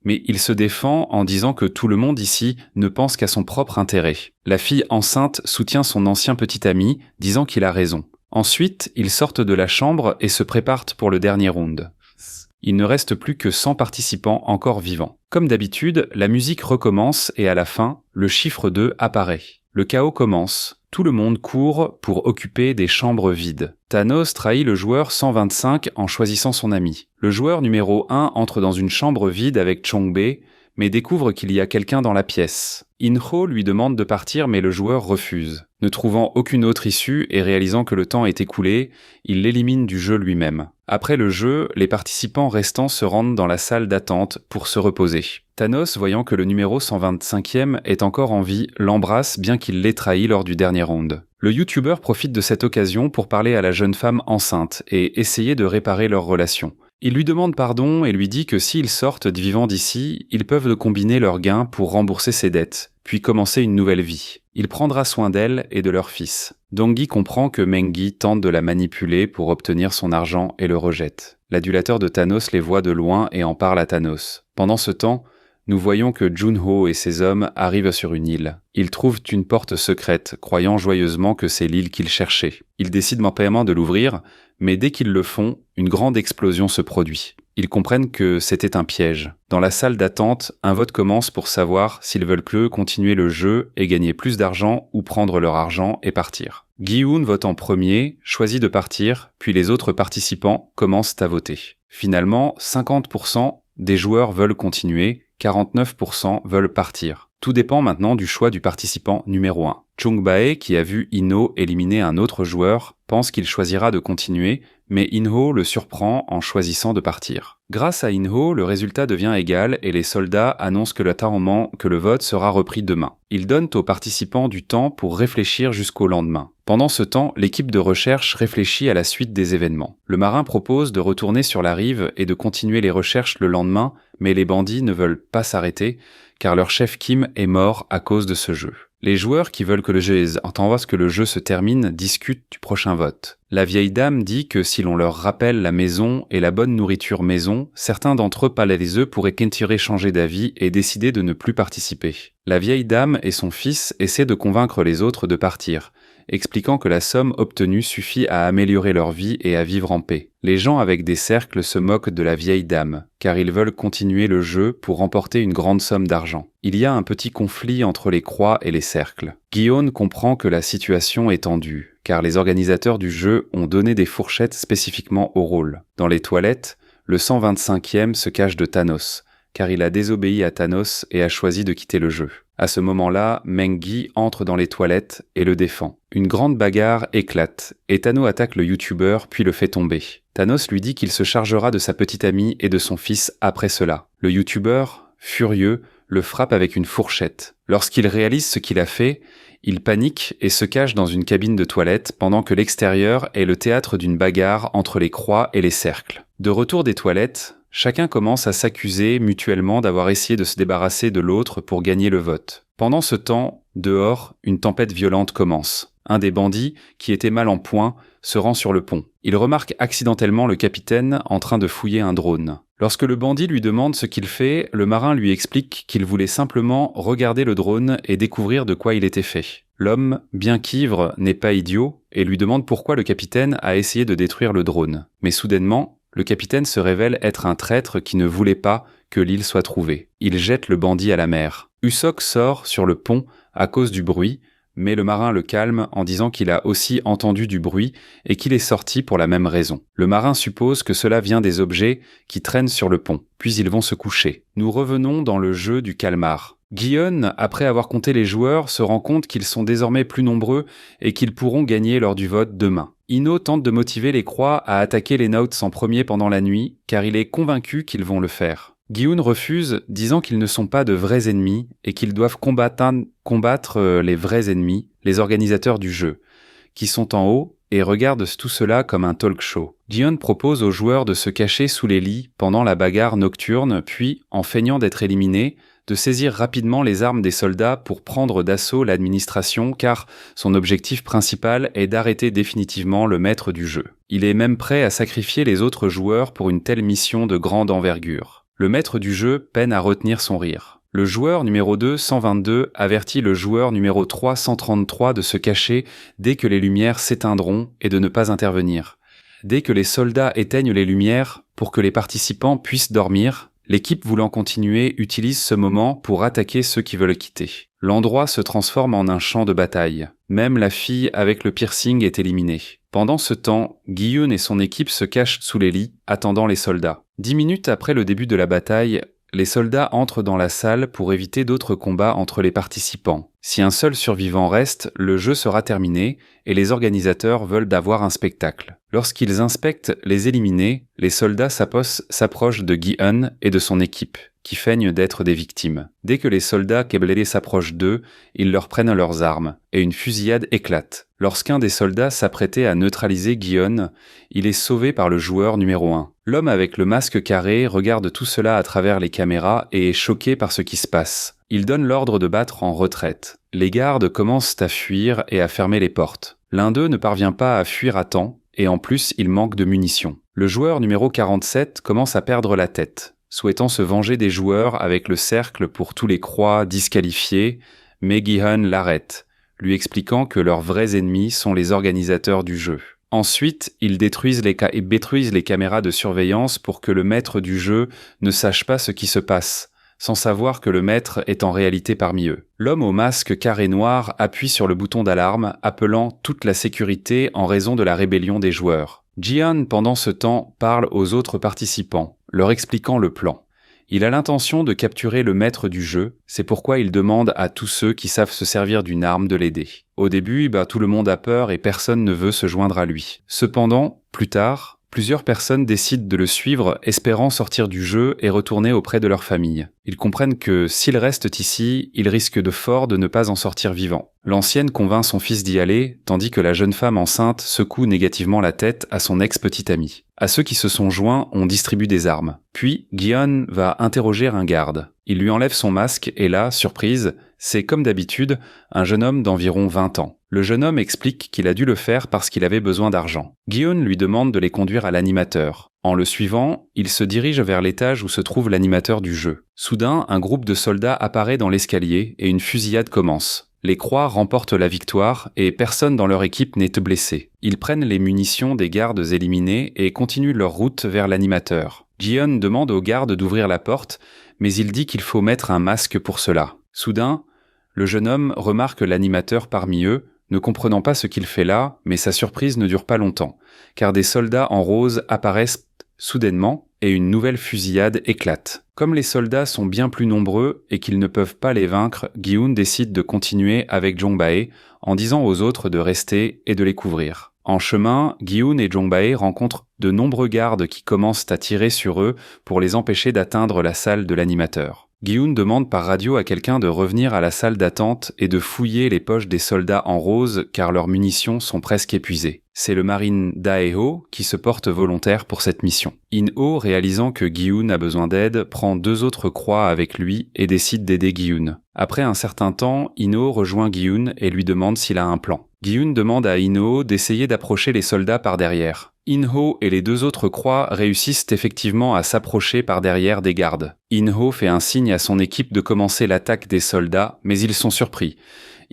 il se défend en disant que tout le monde ici ne pense qu'à son propre intérêt. La fille enceinte soutient son ancien petit ami, disant qu'il a raison. Ensuite, ils sortent de la chambre et se préparent pour le dernier round. Il ne reste plus que 100 participants encore vivants. Comme d'habitude, la musique recommence et à la fin, le chiffre 2 apparaît. Le chaos commence. Tout le monde court pour occuper des chambres vides. Thanos trahit le joueur 125 en choisissant son ami. Le joueur numéro 1 entre dans une chambre vide avec Chong-bae, mais découvre qu'il y a quelqu'un dans la pièce. In-ho lui demande de partir mais le joueur refuse. Ne trouvant aucune autre issue et réalisant que le temps est écoulé, il l'élimine du jeu lui-même. Après le jeu, les participants restants se rendent dans la salle d'attente pour se reposer. Thanos, voyant que le numéro 125e est encore en vie, l'embrasse bien qu'il l'ait trahi lors du dernier round. Le youtubeur profite de cette occasion pour parler à la jeune femme enceinte et essayer de réparer leur relation. Il lui demande pardon et lui dit que s'ils sortent vivants d'ici, ils peuvent combiner leurs gains pour rembourser ses dettes, puis commencer une nouvelle vie. Il prendra soin d'elle et de leur fils. Dong-gi comprend que Meng-gi tente de la manipuler pour obtenir son argent et le rejette. L'adulateur de Thanos les voit de loin et en parle à Thanos. Pendant ce temps, nous voyons que Junho et ses hommes arrivent sur une île. Ils trouvent une porte secrète, croyant joyeusement que c'est l'île qu'ils cherchaient. Ils décident mentellement de l'ouvrir, mais dès qu'ils le font, une grande explosion se produit. Ils comprennent que c'était un piège. Dans la salle d'attente, un vote commence pour savoir s'ils veulent que continuer le jeu et gagner plus d'argent ou prendre leur argent et partir. Gi-hun vote en premier, choisit de partir, puis les autres participants commencent à voter. Finalement, 50% des joueurs veulent continuer, 49% veulent partir. Tout dépend maintenant du choix du participant numéro 1. Chung Bae, qui a vu In-ho éliminer un autre joueur, pense qu'il choisira de continuer, mais In-ho le surprend en choisissant de partir. Grâce à In-ho, le résultat devient égal et les soldats annoncent que le vote sera repris demain. Ils donnent aux participants du temps pour réfléchir jusqu'au lendemain. Pendant ce temps, l'équipe de recherche réfléchit à la suite des événements. Le marin propose de retourner sur la rive et de continuer les recherches le lendemain, mais les bandits ne veulent pas s'arrêter, car leur chef Kim est mort à cause de ce jeu. Les joueurs qui veulent que le jeu se termine discutent du prochain vote. La vieille dame dit que si l'on leur rappelle la maison et la bonne nourriture maison, certains d'entre eux paralyseux pourraient changer d'avis et décider de ne plus participer. La vieille dame et son fils essaient de convaincre les autres de partir, expliquant que la somme obtenue suffit à améliorer leur vie et à vivre en paix. Les gens avec des cercles se moquent de la vieille dame, car ils veulent continuer le jeu pour remporter une grande somme d'argent. Il y a un petit conflit entre les croix et les cercles. Gi-hun comprend que la situation est tendue, car les organisateurs du jeu ont donné des fourchettes spécifiquement au rôle. Dans les toilettes, le 125e se cache de Thanos, car il a désobéi à Thanos et a choisi de quitter le jeu. À ce moment-là, Meng-Gi entre dans les toilettes et le défend. Une grande bagarre éclate, et Thanos attaque le youtubeur puis le fait tomber. Thanos lui dit qu'il se chargera de sa petite amie et de son fils après cela. Le youtubeur, furieux, le frappe avec une fourchette. Lorsqu'il réalise ce qu'il a fait, il panique et se cache dans une cabine de toilette pendant que l'extérieur est le théâtre d'une bagarre entre les croix et les cercles. De retour des toilettes, chacun commence à s'accuser mutuellement d'avoir essayé de se débarrasser de l'autre pour gagner le vote. Pendant ce temps, dehors, une tempête violente commence. Un des bandits, qui était mal en point, se rend sur le pont. Il remarque accidentellement le capitaine en train de fouiller un drone. Lorsque le bandit lui demande ce qu'il fait, le marin lui explique qu'il voulait simplement regarder le drone et découvrir de quoi il était fait. L'homme, bien qu'ivre, n'est pas idiot et lui demande pourquoi le capitaine a essayé de détruire le drone. Mais soudainement, le capitaine se révèle être un traître qui ne voulait pas que l'île soit trouvée. Il jette le bandit à la mer. Usok sort sur le pont à cause du bruit, mais le marin le calme en disant qu'il a aussi entendu du bruit et qu'il est sorti pour la même raison. Le marin suppose que cela vient des objets qui traînent sur le pont, puis ils vont se coucher. Nous revenons dans le jeu du calmar. Gi-hun, après avoir compté les joueurs, se rend compte qu'ils sont désormais plus nombreux et qu'ils pourront gagner lors du vote demain. In-ho tente de motiver les croix à attaquer les Notes en premier pendant la nuit, car il est convaincu qu'ils vont le faire. Gi-hun refuse, disant qu'ils ne sont pas de vrais ennemis et qu'ils doivent combattre les vrais ennemis, les organisateurs du jeu, qui sont en haut et regardent tout cela comme un talk show. Gi-hun propose aux joueurs de se cacher sous les lits pendant la bagarre nocturne, puis, en feignant d'être éliminés, de saisir rapidement les armes des soldats pour prendre d'assaut l'administration, car son objectif principal est d'arrêter définitivement le maître du jeu. Il est même prêt à sacrifier les autres joueurs pour une telle mission de grande envergure. Le maître du jeu peine à retenir son rire. Le joueur numéro 2, 122, avertit le joueur numéro 3, 133 de se cacher dès que les lumières s'éteindront et de ne pas intervenir. Dès que les soldats éteignent les lumières pour que les participants puissent dormir, l'équipe voulant continuer utilise ce moment pour attaquer ceux qui veulent quitter. L'endroit se transforme en un champ de bataille. Même la fille avec le piercing est éliminée. Pendant ce temps, Gi-hun et son équipe se cachent sous les lits, attendant les soldats. 10 minutes après le début de la bataille, les soldats entrent dans la salle pour éviter d'autres combats entre les participants. Si un seul survivant reste, le jeu sera terminé et les organisateurs veulent avoir un spectacle. Lorsqu'ils inspectent les éliminés, les soldats s'approchent de Gi-hun et de son équipe, qui feignent d'être des victimes. Dès que les soldats Keblele s'approchent d'eux, ils leur prennent leurs armes, et une fusillade éclate. Lorsqu'un des soldats s'apprêtait à neutraliser Gi-hun, il est sauvé par le joueur numéro 1. L'homme avec le masque carré regarde tout cela à travers les caméras et est choqué par ce qui se passe. Il donne l'ordre de battre en retraite. Les gardes commencent à fuir et à fermer les portes. L'un d'eux ne parvient pas à fuir à temps, et en plus il manque de munitions. Le joueur numéro 47 commence à perdre la tête, souhaitant se venger des joueurs avec le cercle pour tous les croix disqualifiés, mais Gi-hun l'arrête, lui expliquant que leurs vrais ennemis sont les organisateurs du jeu. Ensuite, ils détruisent les caméras de surveillance pour que le maître du jeu ne sache pas ce qui se passe, sans savoir que le maître est en réalité parmi eux. L'homme au masque carré noir appuie sur le bouton d'alarme, appelant toute la sécurité en raison de la rébellion des joueurs. Gi-hun, pendant ce temps, parle aux autres participants, leur expliquant le plan. Il a l'intention de capturer le maître du jeu, c'est pourquoi il demande à tous ceux qui savent se servir d'une arme de l'aider. Au début, tout le monde a peur et personne ne veut se joindre à lui. Cependant, plus tard, plusieurs personnes décident de le suivre, espérant sortir du jeu et retourner auprès de leur famille. Ils comprennent que s'ils restent ici, ils risquent de fort de ne pas en sortir vivants. L'ancienne convainc son fils d'y aller, tandis que la jeune femme enceinte secoue négativement la tête à son ex-petit ami. À ceux qui se sont joints, on distribue des armes. Puis, Gi-hun va interroger un garde. Il lui enlève son masque et là, surprise, c'est comme d'habitude, un jeune homme d'environ 20 ans. Le jeune homme explique qu'il a dû le faire parce qu'il avait besoin d'argent. Gi-hun lui demande de les conduire à l'animateur. En le suivant, il se dirige vers l'étage où se trouve l'animateur du jeu. Soudain, un groupe de soldats apparaît dans l'escalier et une fusillade commence. Les Croix remportent la victoire et personne dans leur équipe n'est blessé. Ils prennent les munitions des gardes éliminés et continuent leur route vers l'animateur. Gi-hun demande aux gardes d'ouvrir la porte, mais il dit qu'il faut mettre un masque pour cela. Soudain, le jeune homme remarque l'animateur parmi eux, ne comprenant pas ce qu'il fait là, mais sa surprise ne dure pas longtemps, car des soldats en rose apparaissent soudainement et une nouvelle fusillade éclate. Comme les soldats sont bien plus nombreux et qu'ils ne peuvent pas les vaincre, Gi-hun décide de continuer avec Jong-bae en disant aux autres de rester et de les couvrir. En chemin, Gi-hun et Jong-bae rencontrent de nombreux gardes qui commencent à tirer sur eux pour les empêcher d'atteindre la salle de l'animateur. Gi-hun demande par radio à quelqu'un de revenir à la salle d'attente et de fouiller les poches des soldats en rose car leurs munitions sont presque épuisées. C'est le marine Dae-ho qui se porte volontaire pour cette mission. In-ho, réalisant que Gi-hun a besoin d'aide, prend 2 autres croix avec lui et décide d'aider Gi-hun. Après un certain temps, In-ho rejoint Gi-hun et lui demande s'il a un plan. Gi-hun demande à In-ho d'essayer d'approcher les soldats par derrière. In-ho et les 2 autres croix réussissent effectivement à s'approcher par derrière des gardes. In-ho fait un signe à son équipe de commencer l'attaque des soldats, mais ils sont surpris.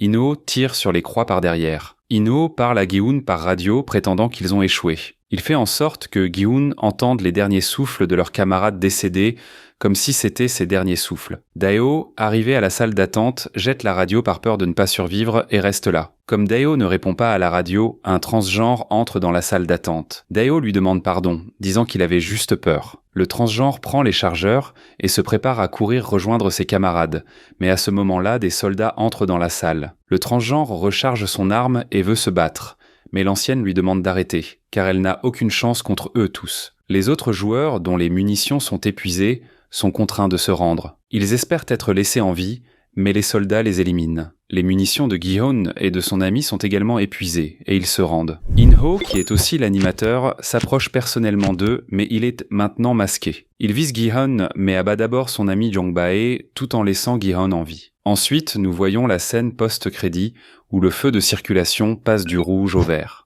In-ho tire sur les croix par derrière. In-ho parle à Gi-hun par radio prétendant qu'ils ont échoué. Il fait en sorte que Gi-hun entende les derniers souffles de leurs camarades décédés, comme si c'était ses derniers souffles. Dae-ho, arrivé à la salle d'attente, jette la radio par peur de ne pas survivre et reste là. Comme Dae-ho ne répond pas à la radio, un transgenre entre dans la salle d'attente. Dae-ho lui demande pardon, disant qu'il avait juste peur. Le transgenre prend les chargeurs et se prépare à courir rejoindre ses camarades, mais à ce moment-là, des soldats entrent dans la salle. Le transgenre recharge son arme et veut se battre, mais l'ancienne lui demande d'arrêter, car elle n'a aucune chance contre eux tous. Les autres joueurs, dont les munitions sont épuisées, sont contraints de se rendre. Ils espèrent être laissés en vie, mais les soldats les éliminent. Les munitions de Gi-hun et de son ami sont également épuisées, et ils se rendent. In-ho, qui est aussi l'animateur, s'approche personnellement d'eux, mais il est maintenant masqué. Il vise Gi-hun, mais abat d'abord son ami Jong-bae, tout en laissant Gi-hun en vie. Ensuite, nous voyons la scène post-crédit, où le feu de circulation passe du rouge au vert.